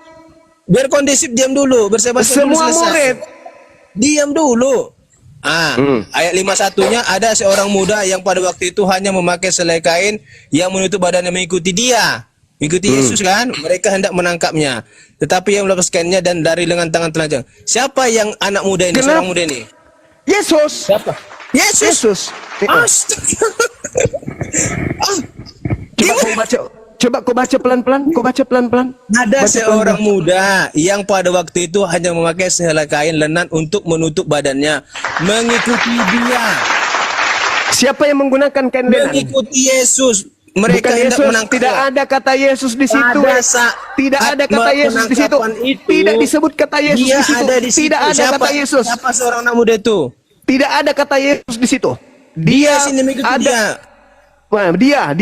Biar kondisif, diam dulu. Biar saya baca dulu Semua selesai. murid. Diam dulu. Ayat 51-nya ada seorang muda yang pada waktu itu hanya memakai selai kain yang menutup badannya mengikuti dia. Mengikuti Yesus kan? Mereka hendak menangkapnya. Tetapi yang melepaskannya dan dari lengan tangan telanjang. Siapa yang anak muda ini? Kenapa? Seorang muda ini? Yesus. Siapa? Yesus. Yesus. Astaga. Coba kau baca pelan-pelan. Kau baca pelan-pelan. Ada Baca seorang pelan-pelan. muda yang pada waktu itu hanya memakai sehelai kain lenan untuk menutup badannya. Mengikuti dia. Siapa yang menggunakan kain lenan? Mengikuti Yesus. mereka Bukan hendak Yesus, menangkap. tidak ada kata Yesus di situ. Pada saat Tidak ada kata Yesus di situ. penangkapan itu, Tidak disebut kata Yesus dia di situ. ada di situ. Tidak ada Siapa, kata Yesus. siapa seorang anak muda itu? Tidak ada kata Yesus di situ. Dia sini mengikuti ada. dia. Wah, dia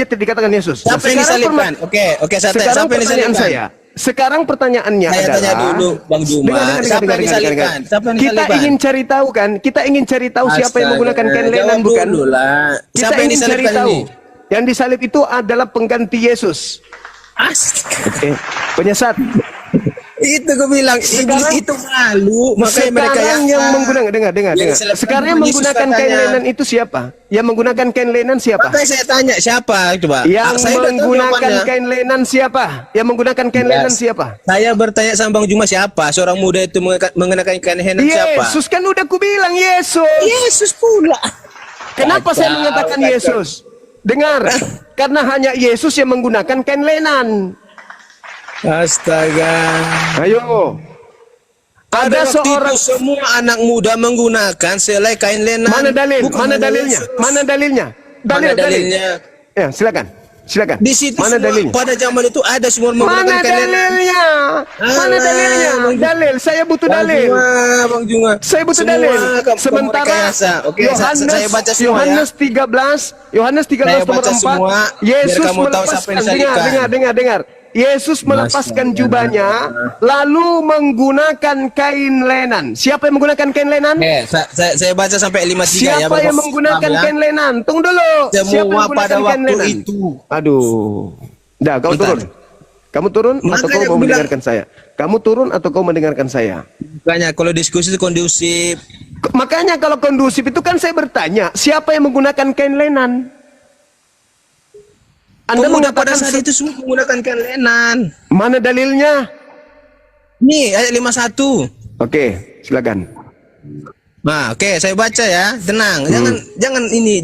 tidak dikatakan Yesus. Nah, Siapa yang disalibkan? Oke, saya tanya. sekarang Siapa yang pertanyaan disalibkan? Sekarang pertanyaannya Saya adalah, tanya dulu, Bang Juma. Siapa yang disalibkan? Siapa yang Kita disalibkan? ingin cari tahu kan? Kita ingin cari tahu siapa yang menggunakan kain lenan, Jawab bukan? dulu lah. Kita Siapa yang ingin cari disalibkan tahu. ini? Yang disalib itu adalah pengganti Yesus. Oke, penyesat. Itu gue bilang, Sekarang- itu malu. Makanya mereka Sekarang yang menggunakan, dengar. disalibkan Sekarang yang Yesus menggunakan kain katanya. lenan itu siapa? Yang menggunakan kain lenan siapa? Makanya saya tanya, siapa? Coba. Yang Saya udah tahu menggunakan jawabannya. kain lenan siapa? Yang menggunakan kain lenan siapa? Saya bertanya sama Bang Juma siapa? Seorang muda itu mengenakan kain lenan siapa? Yesus, kan udah ku bilang Yesus. Yesus pula. Kenapa saya mengatakan Yesus? Dengar, karena hanya Yesus yang menggunakan kain lenan. Astaga. Ayo. Pada Ada waktu seorang. itu semua anak muda menggunakan selai kain lenan. Mana dalil? Bukan Mana hanya dalilnya? Yesus. Mana dalilnya? Mana dalilnya? Ya, silakan. Di situ Mana semua, dalilnya? pada zaman itu ada semua menggunakan Mana kain lenan. dalilnya? Mana dalilnya? Dalil, saya butuh dalil. Bang Junga. Saya butuh Semua dalil. kamu Sementara rekayasa. Oke, saya baca semua Yohanes ya. 13, Yohanes 13 Saya nomor baca 4. semua, Yesus biar kamu tahu siapa yang disalibkan. dengar. Yesus melepaskan jubahnya lalu menggunakan kain lenan. Siapa yang menggunakan kain lenan? Saya baca sampai 53 ya. Siapa yang menggunakan kain lenan? Tunggu dulu. Semua Siapa yang menggunakan pada kain waktu lenan? itu. Aduh. Dah, kau Bentar. turun. Kamu turun atau Makanya kau mau aku bilang- mendengarkan saya? Kamu turun atau kau mendengarkan saya? Makanya kalau diskusi itu kondusif. Makanya kalau kondusif itu kan saya bertanya, siapa yang menggunakan kain lenan? Anda Pemuda pada mengatakan saat itu semua menggunakan kain lenan. mana dalilnya? Nih ayat 51. Oke, silakan. Nah, oke, saya baca ya. Tenang, jangan ini.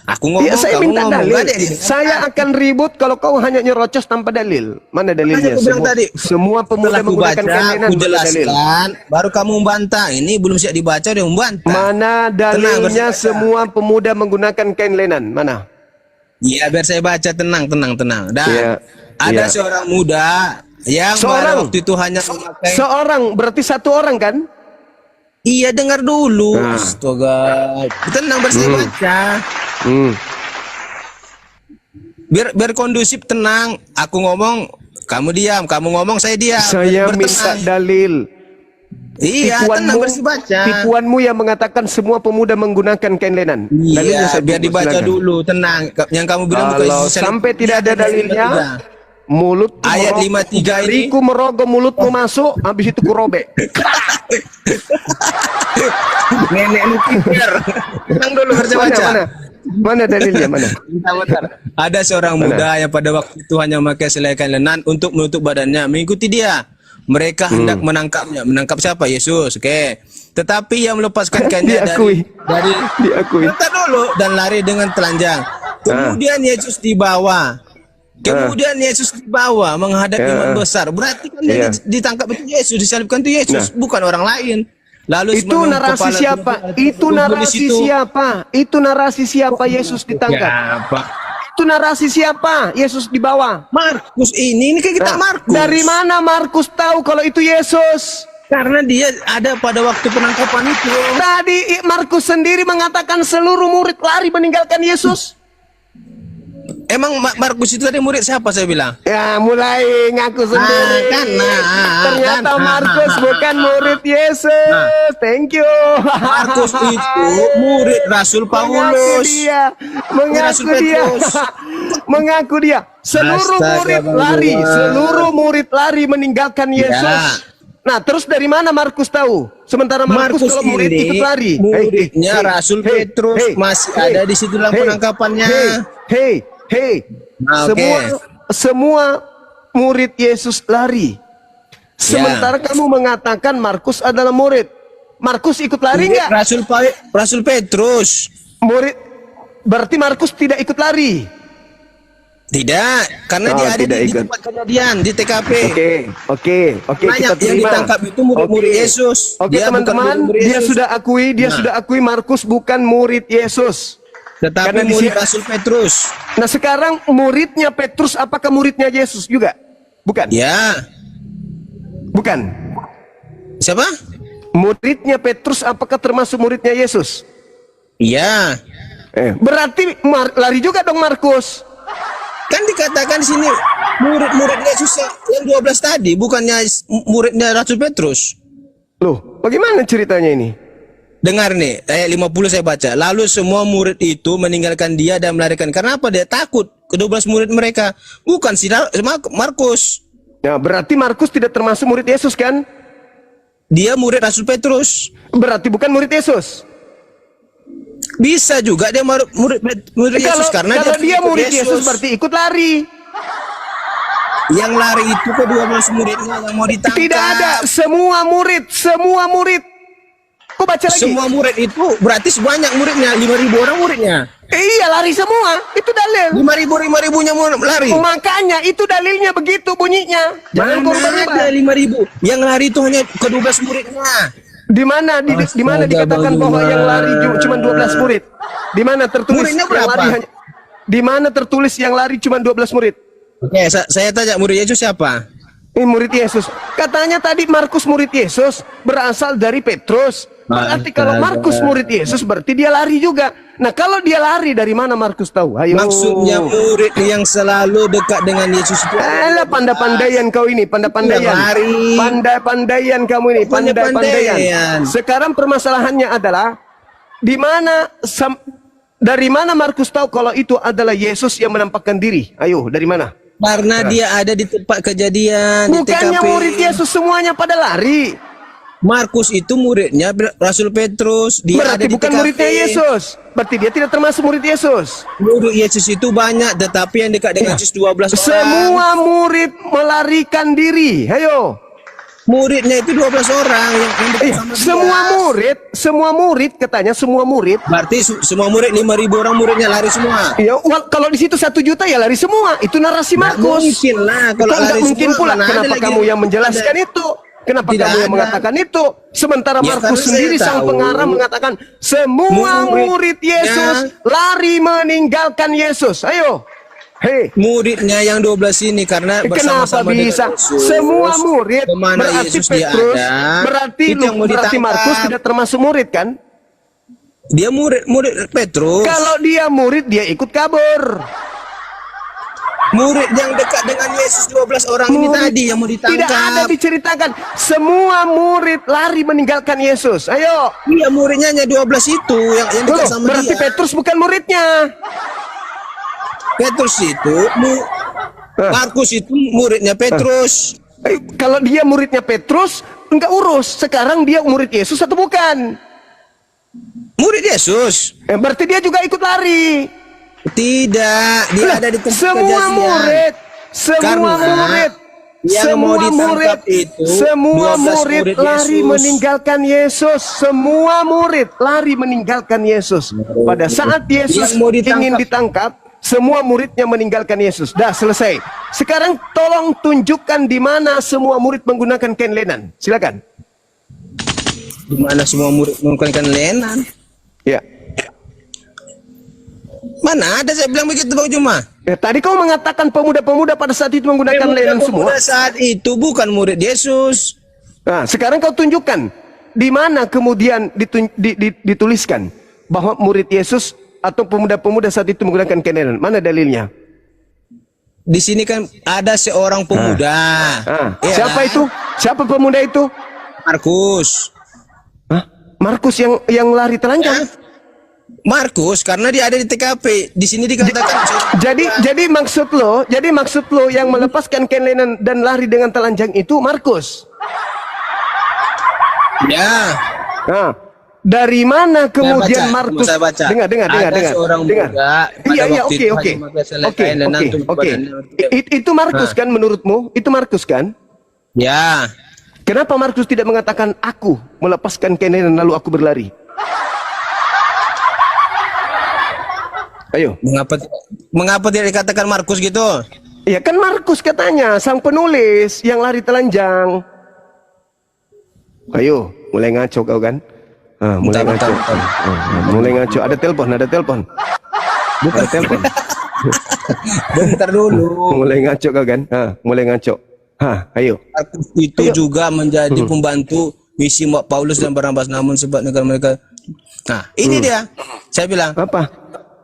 Aku ngomong, Ya, saya kamu minta ngomong. dalil. Nggak ada yang didengar. Saya akan ribut kalau kau hanya nyerocos tanpa dalil. Mana dalilnya? Makanya aku bilang tadi, Semua pemuda Setelah aku menggunakan baca, kain lenan. aku Mana dalil? jelaskan, baru kamu membantah. Ini belum siap dibaca, udah membantah. Mana dalilnya bersabar. semua pemuda menggunakan kain lenan? Mana? Iya, biar saya baca. Tenang. Dan Iya, ada iya. seorang muda yang pada Seorang. waktu itu hanya memakai. Seorang, berarti satu orang kan? Iya, dengar dulu. Nah. Astaga. Tenang, biar saya baca. Hmm. Biar kondusif, tenang. Aku ngomong, kamu diam. Kamu ngomong, saya diam. Saya Biar minta bertenang. dalil. Iya, tenang, biar saya baca. tipuanmu yang mengatakan semua pemuda menggunakan kain lenan. Dalilnya Iya, saya biar tunggu, dibaca silakan. dulu, tenang. Yang kamu bilang bukan Kalau Yesus salib. sampai tidak ada dalilnya, mulut Ayat 53 ini. jariku merogoh mulutmu masuk, habis itu ku robek. Nenek lu pikir. Tenang dulu, biar saya baca. Mana dalilnya, mana? Bentar. Ada seorang muda yang pada waktu itu hanya memakai selai kain lenan untuk menutup badannya, mengikuti dia. Mereka hendak menangkapnya. Menangkap siapa? Yesus. Oke. Tetapi yang melepaskan kainnya Diakui. dari Diakui. bentar dulu dan lari dengan telanjang. Kemudian Yesus dibawa. Kemudian Yesus dibawa menghadap imam besar. Berarti kan dia ditangkap itu Yesus, disalibkan itu Yesus, bukan orang lain. Lalu Itu semua narasi kepala siapa? Itu duduk di narasi situ. siapa? Itu narasi siapa Yesus ditangkap? Siapa? Itu narasi siapa Yesus dibawa? Markus ini kan kita Nah, Markus. dari mana Markus tahu kalau itu Yesus? Karena dia ada pada waktu penangkapan itu. Tadi Markus sendiri mengatakan seluruh murid lari meninggalkan Yesus. Emang Markus itu tadi murid siapa saya bilang? Ya, mulai ngaku sendiri. Ternyata Markus bukan murid Yesus. Thank you. Markus itu murid Rasul Paulus. Mengaku Rasul dia. Petrus. Mengaku dia. Seluruh Astaga, murid Bang lari, Johan. seluruh murid lari meninggalkan Yesus. Nah, terus dari mana Markus tahu? Sementara Markus kalau murid ikut lari. Muridnya Rasul Petrus masih ada di situ dalam penangkapannya. Nah, Semua murid Yesus lari. Sementara kamu mengatakan Markus adalah murid. Markus ikut lari enggak? Rasul Petrus. Murid. Berarti Markus tidak ikut lari. Tidak, karena Oh, dia ada tidak di ikut. tempat kejadian di TKP. Oke, Banyak kita yang terima. ditangkap itu murid-murid Yesus. Oke, Dia bukan teman-teman, murid dia Yesus. sudah akui, Markus bukan murid Yesus. Tetapi Karena di murid sini- Rasul Petrus. Nah sekarang muridnya Petrus apakah muridnya Yesus juga? Bukan. Ya. Bukan. Siapa? Muridnya Petrus apakah termasuk muridnya Yesus? Iya. Berarti lari juga dong Markus. Kan dikatakan di sini murid-murid Yesus yang 12 tadi, bukannya muridnya Rasul Petrus. Loh, bagaimana ceritanya ini? Dengar nih, ayat 50 saya baca. Lalu semua murid itu meninggalkan dia dan melarikan. Karena apa? Dia takut. Ke-12 murid mereka. Bukan si Markus. Nah, berarti Markus tidak termasuk murid Yesus kan? Dia murid Rasul Petrus. Berarti bukan murid Yesus. Bisa juga dia murid Yesus karena kalau dia ikut murid Yesus berarti ikut lari. Yang lari itu ke-12 muridnya yang mau ditangkap. Tidak ada semua murid. Kok baca lagi? Semua murid itu berarti sebanyak muridnya, 5.000 orang muridnya. Iya lari semua, itu dalil. 5.000-nya lari. Makanya itu dalilnya begitu bunyinya. Jangan Mana ada 5.000? Yang lari itu hanya ke-12 muridnya. Di mana dikatakan bahwa yang lari cuma 12 murid? Di mana tertulis Muridnya yang berapa? lari di mana tertulis yang lari cuma 12 murid? Oke, saya tanya murid Yesus siapa? Ini murid Yesus. Katanya tadi Markus murid Yesus berasal dari Petrus. Berarti kalau Markus murid Yesus berarti dia lari juga. Nah kalau dia lari dari mana Markus tahu? Ayo. Maksudnya murid yang selalu dekat dengan Yesus itu. Alah pandai-pandaian kau ini, pandai-pandaian. Lari. Pandai-pandaian kamu ini, Bukannya pandai-pandaian. pandaian. Sekarang permasalahannya adalah dari mana Markus tahu kalau itu adalah Yesus yang menampakkan diri? Ayo, dari mana? Karena dia ada di tempat kejadian. Bukannya di TKP. murid Yesus semuanya pada lari. Markus itu muridnya Rasul Petrus. Dia ada Berarti di bukan TKP. muridnya Yesus. Berarti dia tidak termasuk murid Yesus. Murid Yesus itu banyak, tetapi yang dekat dengan Yesus 12 orang. Semua murid melarikan diri. Ayo. Muridnya itu 12 orang yang dekat sama dia. Semua murid katanya semua murid. Berarti semua murid 5.000 orang muridnya lari semua. Ya, kalau di situ 1 juta ya lari semua. Itu narasi Nggak Markus. mungkin lah kalau Itu nggak lari mungkin semua, pula. mana ada Kenapa lagi kamu yang menjelaskan ada. itu? Kenapa Tidak kamu yang ada. mengatakan itu? Sementara Ya, Markus karena sendiri saya sang tahu. pengarang mengatakan semua murid Yesus lari meninggalkan Yesus. Ayo. Hei. Muridnya yang 12 ini karena Kenapa bersama-sama bisa? dengan Yesus. Semua murid Kemana berarti Yesus dia Petrus, ada, berarti itu yang mau ditangkap. Markus tidak termasuk murid kan? Dia murid Petrus. Kalau dia murid dia ikut kabur. Murid yang dekat dengan Yesus 12 orang ini tadi yang mau ditangkap. Tidak ada diceritakan semua murid lari meninggalkan Yesus. Ayo. Iya, muridnya hanya 12 itu yang dekat Loh, sama berarti dia. Petrus bukan muridnya. Petrus itu Markus itu muridnya Petrus. Kalau dia muridnya Petrus, enggak urus. Sekarang dia murid Yesus atau bukan? Murid Yesus. Berarti dia juga ikut lari. Tidak, dia Lah, ada di tempat semua kejadian. murid, semua Karena murid, yang mau ditangkap itu semua 12 murid lari Yesus. meninggalkan Yesus. Semua murid lari meninggalkan Yesus. Pada saat Yesus Yang mau ingin ditangkap, semua muridnya meninggalkan Yesus. Dah selesai. Sekarang tolong tunjukkan di mana semua murid menggunakan kain lenan. Silakan. Di mana semua murid menggunakan lenan? Ya. Mana ada saya bilang begitu Bang Juma? Ya, tadi kau mengatakan pemuda-pemuda pada saat itu menggunakan lenan semua. Pada saat itu bukan murid Yesus. Nah, sekarang kau tunjukkan di mana kemudian dituliskan bahwa murid Yesus atau pemuda-pemuda saat itu menggunakan kain lenan. Mana dalilnya? Di sini kan ada seorang pemuda. Iya Siapa kan? itu? Siapa pemuda itu? Markus. Markus yang lari telanjang. Markus karena dia ada di TKP. Di sini dikatakan Jadi maksud lo yang melepaskan kain lenan dan lari dengan telanjang itu Markus. ya. Nah, dari mana kemudian baca, Markus? saya baca. Dengar. Ada seorang dengar. muda pada Iya, waktu itu hanya memakai selai kain dan nantum badannya. Itu Markus kan menurutmu? Itu Markus kan? Ya. Kenapa Markus tidak mengatakan aku melepaskan kain lenan lalu aku berlari? Ayo. Mengapa tidak dikatakan Markus gitu? Ya kan Markus katanya sang penulis yang lari telanjang. Ayo, mulai ngaco kau kan? Mulai Bentar, ngaco. bentar. Mulai ngaco. Ada telepon. Bukan Ada telepon. Bentar dulu. Mulai ngaco kau kan? Mulai ngaco. Ayo. Markus itu juga menjadi pembantu misi Paulus dan Barnabas, namun sebab negara mereka. Nah, ini dia. Saya bilang, Apa?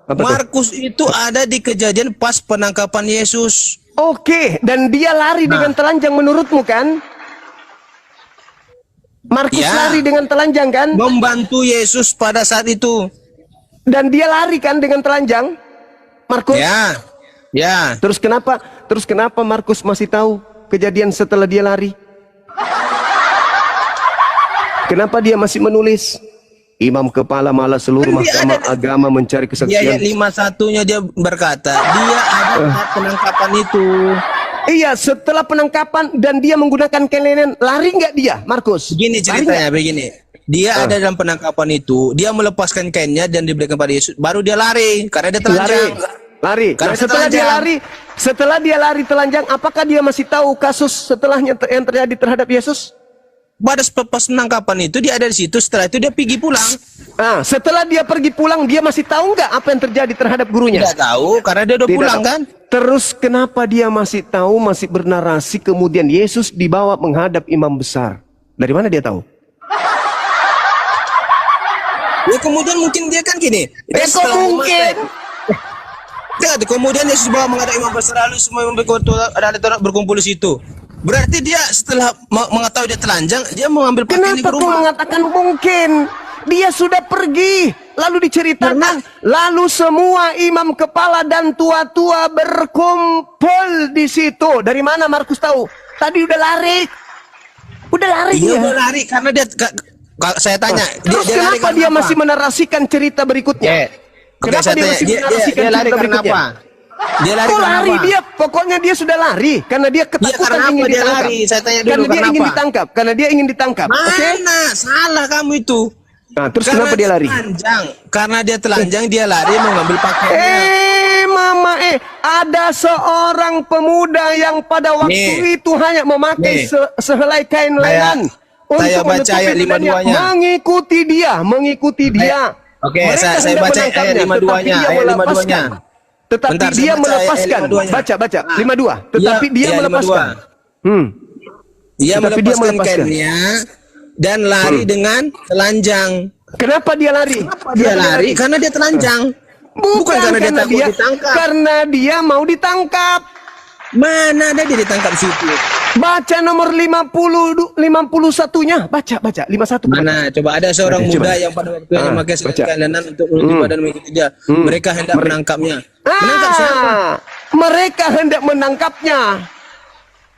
Apa tuh? Markus itu ada di kejadian pas penangkapan Yesus. Oke, dan dia lari dengan telanjang menurutmu kan? Markus Ya. lari dengan telanjang kan? Membantu Yesus pada saat itu. Dan dia lari kan dengan telanjang? Markus? Ya. Ya. Terus kenapa Markus masih tahu kejadian setelah dia lari? Kenapa dia masih menulis? Imam kepala malah seluruh Kan dia mahkamah ada- agama mencari Di ayat kesaksian. 51-nya dia berkata, dia ada saat penangkapan itu. Iya, setelah penangkapan dan dia menggunakan kelenen, lari nggak dia, Markus? Begini Lari ceritanya, begini. Dia ada dalam penangkapan itu, dia melepaskan kainnya dan diberikan pada Yesus. Baru dia lari, karena dia nggak? telanjang. Lari. Karena Nah, setelah dia telanjang. lari, setelah dia lari telanjang, apakah dia masih tahu kasus setelahnya yang terjadi terhadap Yesus? Pada pas penangkapan itu dia ada di situ. Setelah itu dia pergi pulang. Setelah dia pergi pulang, dia masih tahu nggak apa yang terjadi terhadap gurunya? Tidak tahu karena dia udah Tidak pulang tahu. kan. Terus kenapa dia masih tahu, masih bernarasi, kemudian Yesus dibawa menghadap imam besar? Dari mana dia tahu? Ya kemudian mungkin dia kan gini. Dia Kok setelah mungkin? Lihat, kemudian Yesus bawa menghadap imam besar, lalu semua imam ada orang berkumpul di situ. Berarti dia setelah mengetahui dia telanjang, dia mengambil pakaian Kenapa ke kau rumah. mengatakan mungkin? Dia sudah pergi. Lalu diceritakan, lalu semua imam kepala dan tua-tua berkumpul di situ. Dari mana Markus tahu? Tadi udah lari. Udah lari Dia dia. udah lari karena dia saya tanya, Terus lari kenapa karena dia apa? masih menarasikan cerita berikutnya? Oke, Kenapa saya dia tanya, masih dia menarasikan lari cerita karena berikutnya? apa? Dia lari Kok karena lari apa? dia? Pokoknya dia sudah lari karena dia ketakutan karena ingin apa dia ditangkap. lari? Saya tanya dulu, karena dia karena ingin apa? ditangkap. Karena dia ingin ditangkap. Oke? Mana? Salah kamu itu. Nah, terus Karena kenapa dia lari? Telanjang. Karena dia telanjang, dia lari mengambil pakaiannya. Mama, ada seorang pemuda yang pada waktu itu hanya memakai sehelai kain lenan saya baca menutupi ayat badannya. 52-nya. Mengikuti dia. Oke, Mereka saya hendak baca ayat menangkapnya, 52-nya, tetapi dia ayat 52-nya. melepaskan. Tetapi Bentar, saya dia baca ayat melepaskan. 52-nya. Baca. 52. Tetapi dia ayat melepaskan. 52. Dia Tetapi dia melepaskan melepaskan. kainnya dan lari dengan telanjang. Kenapa dia lari? Dia lari karena dia telanjang. Bukan karena dia takut ditangkap. Karena dia mau ditangkap. Mana ada dia ditangkap situ? Baca nomor 51-nya. Baca 51. Mana? Coba ada seorang Baca, muda coba. yang pada waktu yang memakai baca. kainan untuk menutupi badan mengikuti dia. Mereka hendak menangkapnya. Menangkap siapa? Mereka hendak menangkapnya.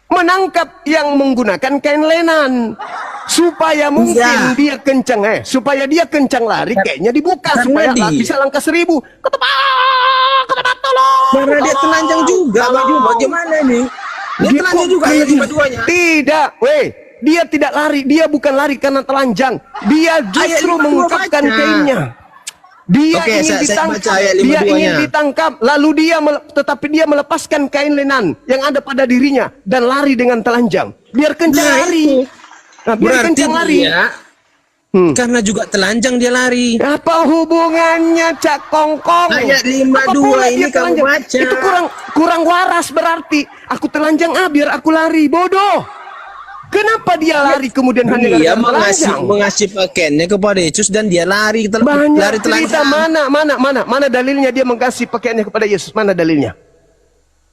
Menangkap yang menggunakan kain lenan. Supaya mungkin dia kencang supaya dia kencang lari, kayaknya dibuka supaya bisa langkah 1000. Ketepat tolong. Karena dia telanjang juga, bagaimana nih? Dia telanjang juga ayat 52-nya. Tidak, dia tidak lari, dia bukan lari karena telanjang. Dia justru mengungkapkan kainnya. Dia Oke, ingin saya ditangkap, baca ayat dia 52-nya. ingin ditangkap, lalu tetapi dia melepaskan kain lenan yang ada pada dirinya dan lari dengan telanjang. Biar kencang lari. Nah, biar Berarti kencang lari. dia karena juga telanjang dia lari. Apa hubungannya Cak Kongkong? Ayat Apa 52 pula ini dia kamu telanjang? baca. Itu kurang waras berarti. Aku telanjang biar aku lari. Bodoh. Kenapa dia lari kemudian hanya Dia gara-gara telanjang? mengasih pakaiannya kepada Yesus dan dia lari Banyak lari cerita. telanjang. Mana dalilnya dia mengkasih pakaiannya kepada Yesus? Mana dalilnya?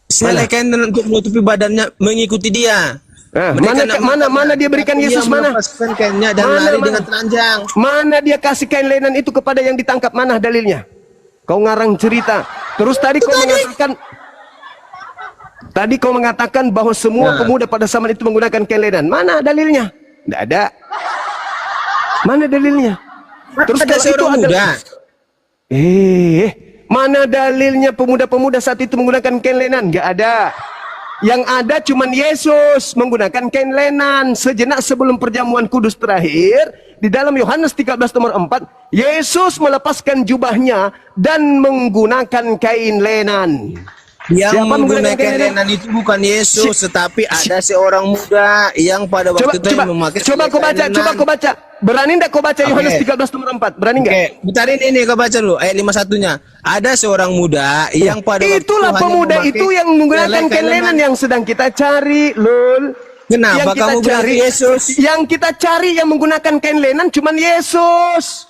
Selai kain untuk menutupi badannya mengikuti dia. Mana dia berikan Yesus? Mana? Melepaskan kainnya dan lari dengan telanjang. Mana dia kasih kain lenan itu kepada yang ditangkap? Mana dalilnya? Kau ngarang cerita. Terus tadi kau mengatakan bahwa semua pemuda pada zaman itu menggunakan kain lenan. Mana dalilnya? Tidak ada. Mana dalilnya? Terus Ada kalau seorang itu muda. Mana dalilnya pemuda-pemuda saat itu menggunakan kain lenan? Nggak ada. Yang ada cuman Yesus menggunakan kain lenan. Sejenak sebelum perjamuan kudus terakhir, di dalam Yohanes 13 nomor 4, Yesus melepaskan jubahnya dan menggunakan kain lenan. Yang Siapa menggunakan kain lenan? lenan itu bukan Yesus, tetapi ada seorang muda yang pada waktu itu memakai Coba kau baca. Berani enggak kau baca Yohanes 13 nomor 4? Berani enggak? Oke, bentar ini kau baca dulu ayat 51-nya. Ada seorang muda yang pada waktu Itulah hanya pemuda memakai itu yang menggunakan kain lenan yang sedang kita cari, Lul. Kenapa Yang kita kamu bilang cari Yesus? Yang kita cari yang menggunakan kain lenan cuman Yesus.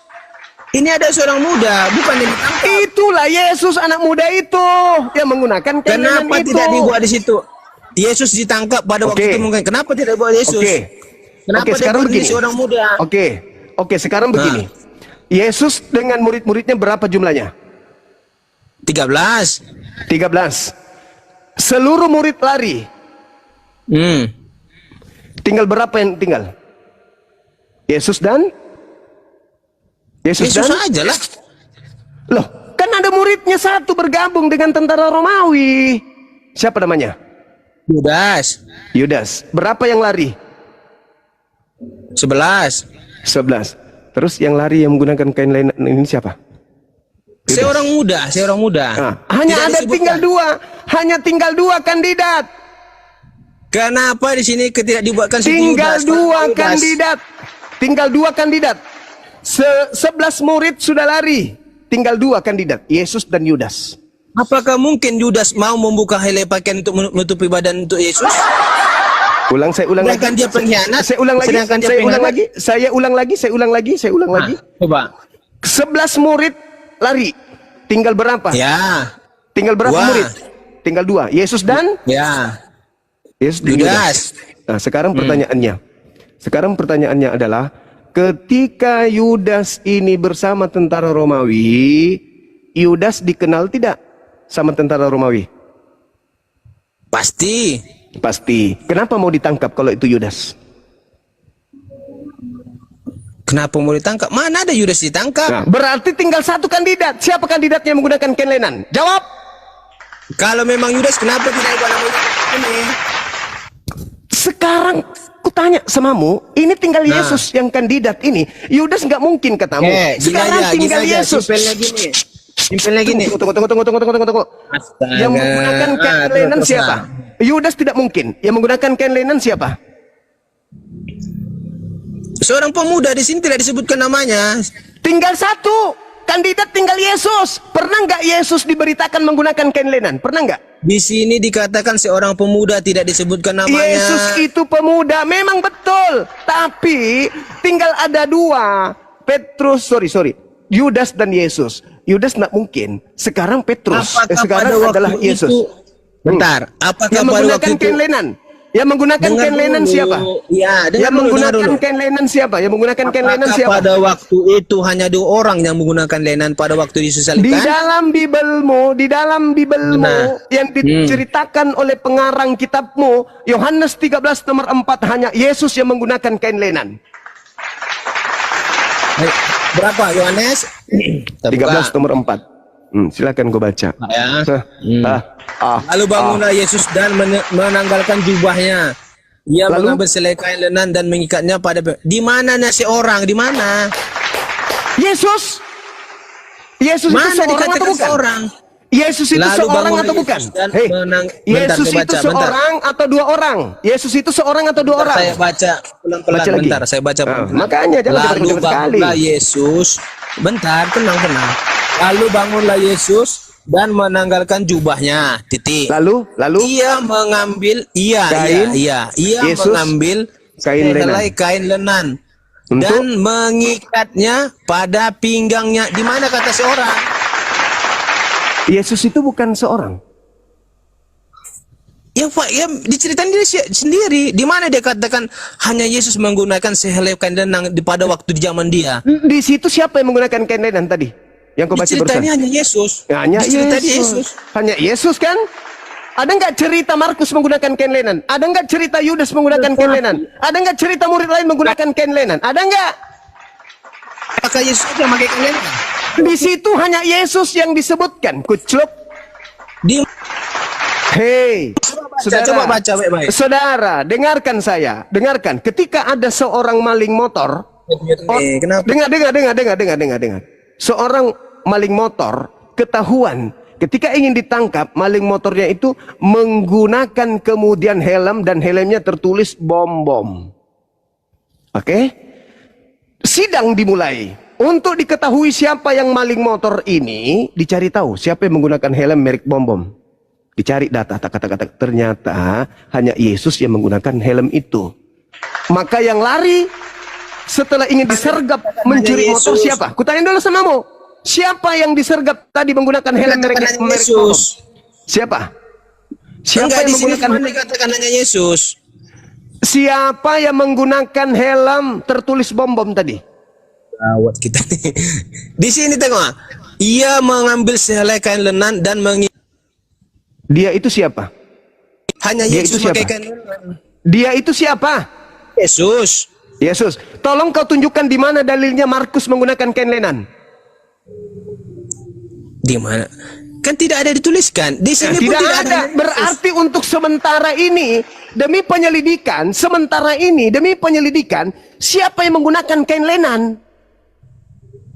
Ini ada seorang muda, bukan yang ditangkap. Itulah Yesus, anak muda itu yang menggunakan kain lenan Kenapa itu. tidak dibuat di situ? Yesus ditangkap pada waktu itu mungkin. Kenapa tidak dibuat Yesus? Kenapa Oke, sekarang begini. Seorang muda? Oke, sekarang begini. Yesus dengan murid-muridnya berapa jumlahnya? 13. 13. Seluruh murid lari. Tinggal berapa yang tinggal? Yesus dan Yesus aja lah. Loh, kan ada muridnya satu bergabung dengan tentara Romawi. Siapa namanya? Yudas. Berapa yang lari? 11. 11. Terus yang lari yang menggunakan kain lenan ini siapa? Yudas. Seorang muda. Nah, hanya Tidak ada disebutkan. tinggal dua. Hanya tinggal dua kandidat. Kenapa di sini tidak dibuatkan Tinggal Yudas? dua Yudas. kandidat. Tinggal dua kandidat. 11 murid sudah lari. Tinggal dua kandidat, Yesus dan Yudas. Apakah mungkin Yudas mau membuka helai pakaian untuk menutupi badan untuk Yesus? Saya ulang lagi. Sedangkan dia pengkhianat. Saya ulang lagi. Sedangkan dia Saya ulang pengkhianat. lagi. Saya ulang lagi. Coba. 11 murid lari. Tinggal berapa? Ya. Tinggal berapa Dua. murid? Tinggal dua. Yesus dan Ya. Yesus dan Yudas. Nah, sekarang pertanyaannya adalah ketika Yudas ini bersama tentara Romawi, Yudas dikenal tidak sama tentara Romawi? Pasti. Pasti. Kenapa mau ditangkap kalau itu Yudas? Kenapa mau ditangkap? Mana ada Yudas ditangkap? Nah, berarti tinggal satu kandidat. Siapa kandidatnya yang menggunakan kain lenan? Jawab. Kalau memang Yudas, kenapa tidak ada nama ini? Sekarang kutanya samamu, ini tinggal Yesus yang kandidat ini. Yudas nggak mungkin katamu. Sekarang tinggal Yesus. Simpelnya gini. Tunggu. Astaga. Yang menggunakan kain lenan siapa? Yudas tidak mungkin. Yang menggunakan kain lenan siapa? Seorang pemuda di sini tidak disebutkan namanya. Tinggal satu. Kandidat tinggal Yesus. Pernah nggak Yesus diberitakan menggunakan kain lenan? Pernah nggak? Di sini dikatakan seorang pemuda tidak disebutkan namanya. Yesus itu pemuda, memang betul. Tapi tinggal ada dua. Yudas dan Yesus. Yudas nggak mungkin. Sekarang Petrus. Sekarang adalah Yesus. Bentar. Apakah Yang pada menggunakan waktu itu kain lenan? Yang menggunakan kain lenan siapa? Ya, Yang menggunakan kain lenan siapa? Yang menggunakan kain lenan siapa? Pada waktu itu hanya 2 orang yang menggunakan lenan pada waktu Yesus Di disalibkan. dalam Bibelmu Nah. yang diceritakan oleh pengarang kitabmu, Yohanes 13 nomor 4, hanya Yesus yang menggunakan kain lenan. Berapa Yohanes? 13 nomor 4. Silakan gue baca. Ya. Lalu bangunlah Yesus dan menanggalkan jubahnya. Ia Lalu? mengambil selai kain lenan dan mengikatnya pada. Di mana nasi orang? Di mana? Yesus itu Mana seorang atau dikatakan bukan? seorang? Yesus itu Lalu seorang bangunlah atau bukan? Yesus dan Hei, bentar, Yesus saya itu baca, seorang atau dua orang? Yesus itu seorang atau dua orang? Saya baca pelan-pelan. Baca lagi. Bentar, saya baca pelan-pelan. Makanya jangan Lalu cepat-cepat sekali. bangunlah Yesus. Bentar, tenang. Lalu bangunlah Yesus dan menanggalkan jubahnya. Titik. Lalu Ia mengambil Ia Yesus, mengambil kain lenan. helai kain lenan Untuk? dan mengikatnya pada pinggangnya. Di mana kata seorang? Yesus itu bukan seorang. Ya Pak, ya diceritain dia sendiri. Di mana dia katakan hanya Yesus menggunakan sehelai kain lenan pada waktu di zaman dia? Di situ siapa yang menggunakan kain lenan tadi? Yang kau baca Diceritain barusan? hanya Yesus. Hanya Diceritain Yesus. Hanya Yesus kan? Ada nggak cerita Markus menggunakan kain lenan? Ada nggak cerita Yudas menggunakan kain lenan? Ada nggak cerita murid lain menggunakan kain lenan? Ada nggak? Apakah Yesus yang pakai kain lenan? Di situ hanya Yesus yang disebutkan. Kucluk. Di Hei, coba baca baik-baik. Saudara, dengarkan saya. Dengarkan. Ketika ada seorang maling motor, Kenapa? dengar. Seorang maling motor ketahuan ketika ingin ditangkap, maling motornya itu menggunakan kemudian helm dan helmnya tertulis bom. Oke? sidang dimulai. Untuk diketahui siapa yang maling motor ini, dicari tahu siapa yang menggunakan helm merek bom-bom. Dicari data, kata-kata, ternyata hanya Yesus yang menggunakan helm itu. Maka yang lari setelah ingin disergap mencuri motor siapa? Kutanya dulu samamu. Siapa yang disergap tadi menggunakan helm merek bom-bom? Siapa? Siapa yang menggunakan helm? Dikatakan hanya Yesus. Siapa yang menggunakan helm tertulis bom-bom tadi? Awat kita nih. Di sini tengok. Ia mengambil sehelai kain lenan dan Dia itu siapa? hanya Dia Yesus itu siapa? pakai kain lenan. Dia itu siapa? Yesus. Yesus. Tolong kau tunjukkan di mana dalilnya Markus menggunakan kain lenan. Di mana? Kan tidak ada dituliskan. Di sini pun Tidak ada. Berarti untuk sementara ini demi penyelidikan, siapa yang menggunakan kain lenan?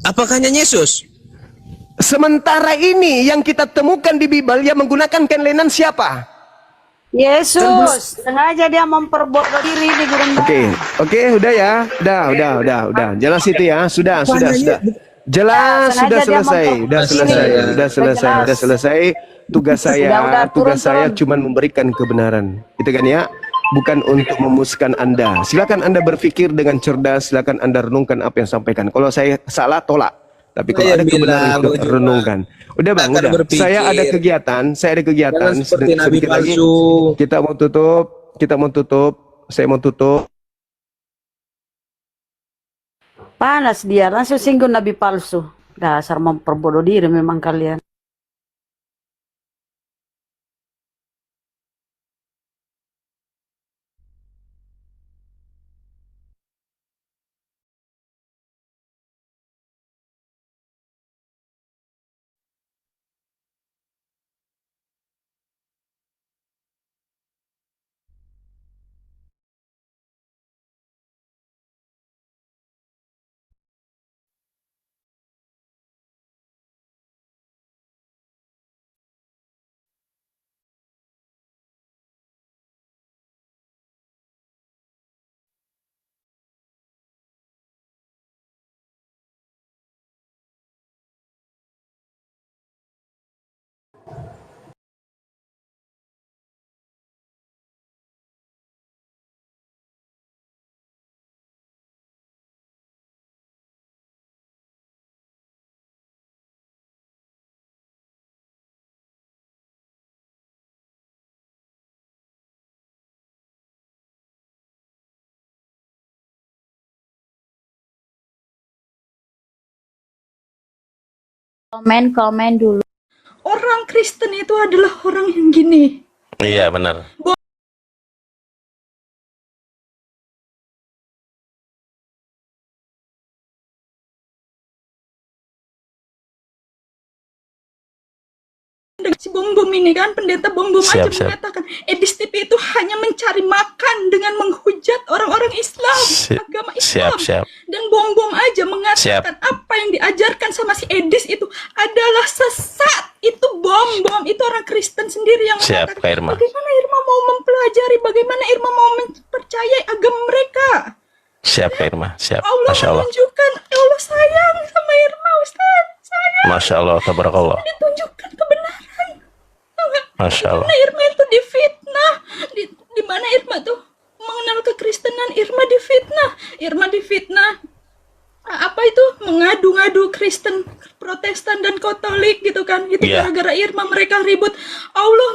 Apakah hanya Yesus? Sementara ini yang kita temukan di Bible yang menggunakan kain lenan siapa? Yesus. Sengaja dia memperbodoh diri di gurun. Oke, udah ya. Udah. Jelas itu ya. Sudah. Jelas, sudah selesai. Tugas saya cuman memberikan kebenaran. Itu kan ya. Bukan untuk memuaskan Anda. Silakan Anda berpikir dengan cerdas, silakan Anda renungkan apa yang sampaikan. Kalau saya salah, tolak. Tapi kalau ada kebenaran itu renungkan. Udah Bang, udah. Saya ada kegiatan. Sedikit lagi. Kita mau tutup. Saya mau tutup. Panas dia, langsung singgung nabi palsu. Dasar memperbodoh diri memang kalian. Komen dulu. Orang Kristen itu adalah orang yang gini. Iya benar. Si bom-bom ini kan, pendeta bom-bom aja Siap. mengatakan Edis TV itu hanya mencari makan dengan menghujat orang-orang Islam, agama Islam. Dan bom-bom aja mengatakan apa yang diajarkan sama si Edis itu adalah sesat. Itu bom-bom, itu orang Kristen sendiri yang mengatakan. Bagaimana Irma mau mempelajari, bagaimana Irma mau mempercayai agama mereka? Siap Kak Irma, siap. Allah Masya Allah. menunjukkan, Allah sayang sama Irma, Ustaz. Sayang. Masya Allah, tabarakallah. Ditunjukkan kebenaran. Masya Allah. Dimana Irma itu difitnah, di mana Irma tuh mengenal kekristenan, Irma difitnah. Apa itu mengadu-ngadu Kristen, Protestan dan Katolik gitu kan? Itu gara-gara Irma mereka ribut. Allah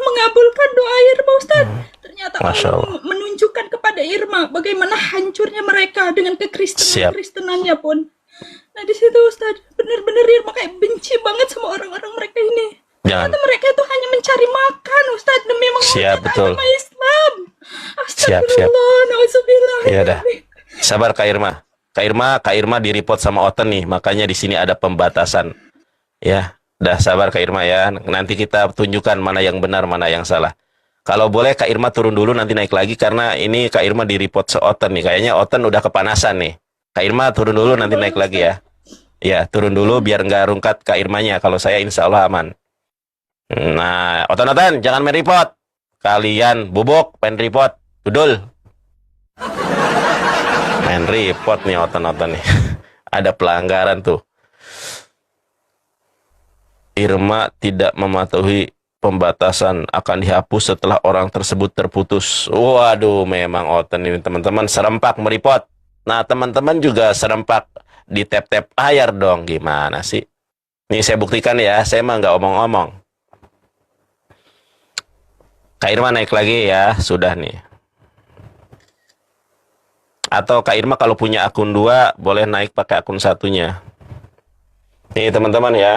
mengabulkan doa Irma, Ustaz. Ternyata Allah menunjukkan kepada Irma bagaimana hancurnya mereka dengan kekristenannya pun. Nah di situ Ustaz, benar-benar Irma kayak benci banget sama orang-orang mereka ini. Ternyata mereka itu hanya mencari makan, Ustaz, demi menghujat agama Islam. Astagfirullah, na'udzubillah. Ya dah. Sabar Kak Irma. Kak Irma di-report sama Oten nih, makanya di sini ada pembatasan. Ya, dah sabar Kak Irma ya. Nanti kita tunjukkan mana yang benar, mana yang salah. Kalau boleh Kak Irma turun dulu, nanti naik lagi karena ini Kak Irma di-report se Oten nih. Kayaknya Oten udah kepanasan nih. Kak Irma turun dulu, nanti naik lagi ya. Ya, turun dulu biar nggak rungkat Kak Irmanya. Kalau saya insya Allah aman. Nah, Oten, jangan main report. Kalian bubuk, pengen report. Dudul. Main main report nih Oten nih. Ada pelanggaran tuh. Irma tidak mematuhi pembatasan akan dihapus setelah orang tersebut terputus. Waduh, memang Oten ini teman-teman serempak meripot. Nah, teman-teman juga serempak di tap-tap air dong. Gimana sih? Nih saya buktikan ya, saya mah nggak omong-omong. Kak Irma naik lagi ya, sudah nih. Atau Kak Irma kalau punya akun 2, boleh naik pakai akun satunya. Nih teman-teman ya.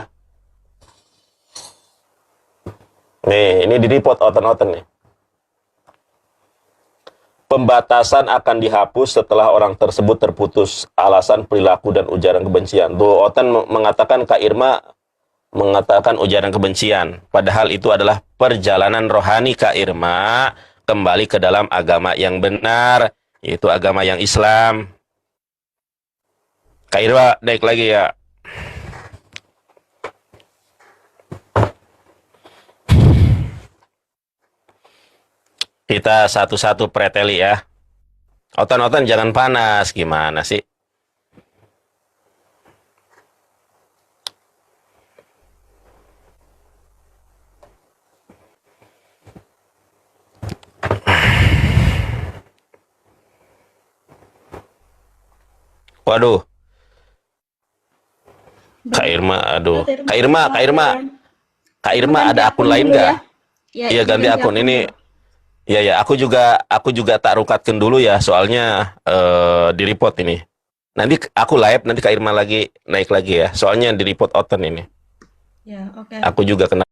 Nih, ini di report Oten nih. Pembatasan akan dihapus setelah orang tersebut terputus alasan perilaku dan ujaran kebencian. Tuh, Oten mengatakan Kak Irma mengatakan ujaran kebencian. Padahal itu adalah perjalanan rohani Kak Irma kembali ke dalam agama yang benar, yaitu agama yang Islam. Kak Irma, naik lagi ya. Kita satu-satu preteli ya. Oten jangan panas, gimana sih? Waduh. Kak Irma, aduh. Kak Irma ada akun lain nggak? Iya, ganti akun ini. Ya, aku juga tak rukatkan dulu ya, soalnya di report ini. Nanti aku live, nanti Kak Irma lagi naik lagi ya, soalnya di report Oten ini. Ya, oke. Aku juga kena.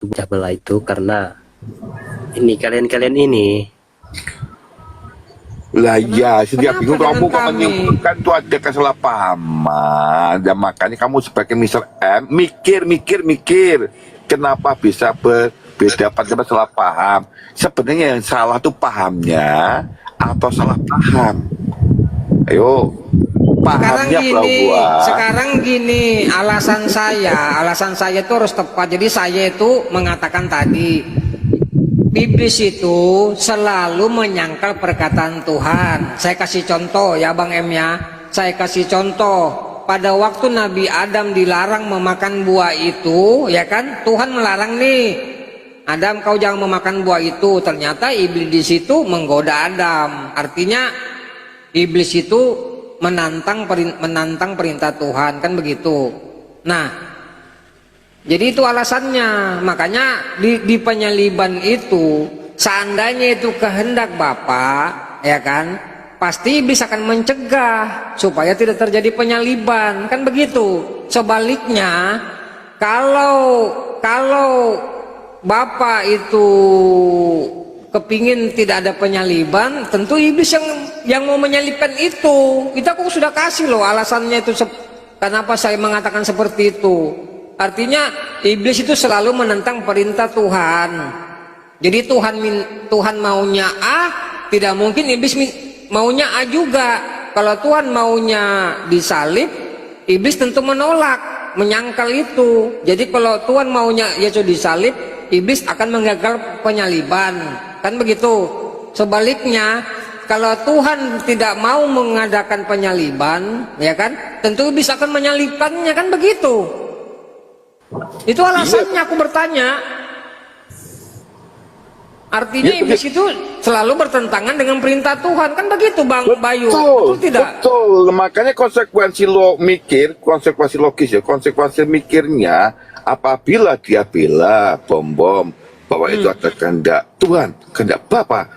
Pecah belah itu karena ini kalian ini lah ya, setiap bingung kamu kok menyimpulkan tuh ada kesalahpahaman. Dan makanya kamu sebagai Mr. M mikir kenapa bisa berbeda pada salah paham. Sebenarnya yang salah tuh pahamnya atau salah paham. Ayo, pahamnya sekarang gini, alasan saya itu harus tepat. Jadi saya itu mengatakan tadi, iblis itu selalu menyangkal perkataan Tuhan. Saya kasih contoh ya Bang M ya. Saya kasih contoh. Pada waktu Nabi Adam dilarang memakan buah itu, ya kan? Tuhan melarang nih. Adam, kau jangan memakan buah itu. Ternyata iblis di situ menggoda Adam. Artinya iblis itu menantang perintah Tuhan, kan begitu. Nah, jadi itu alasannya. Makanya di penyaliban itu, seandainya itu kehendak Bapa, ya kan, pasti iblis akan mencegah supaya tidak terjadi penyaliban, kan begitu. Sebaliknya, kalau Bapa itu kepingin tidak ada penyaliban, tentu iblis yang mau menyalibkan itu. Kita kok sudah kasih loh alasannya itu, kenapa saya mengatakan seperti itu. Artinya iblis itu selalu menentang perintah Tuhan. Jadi Tuhan maunya A, tidak mungkin iblis maunya A juga. Kalau Tuhan maunya disalib, iblis tentu menolak, menyangkal itu. Jadi kalau Tuhan maunya Yesus disalib, iblis akan menggagal penyaliban, kan begitu. Sebaliknya, kalau Tuhan tidak mau mengadakan penyaliban, ya kan, tentu iblis akan menyalibkannya, kan begitu. Itu alasannya aku bertanya. Artinya iblis itu selalu bertentangan dengan perintah Tuhan, kan begitu Bang Bayu? Betul tidak? Betul. Makanya konsekuensi logis ya, konsekuensi mikirnya apabila dia bela bom bahwa itu ada kehendak Tuhan, kehendak Bapa,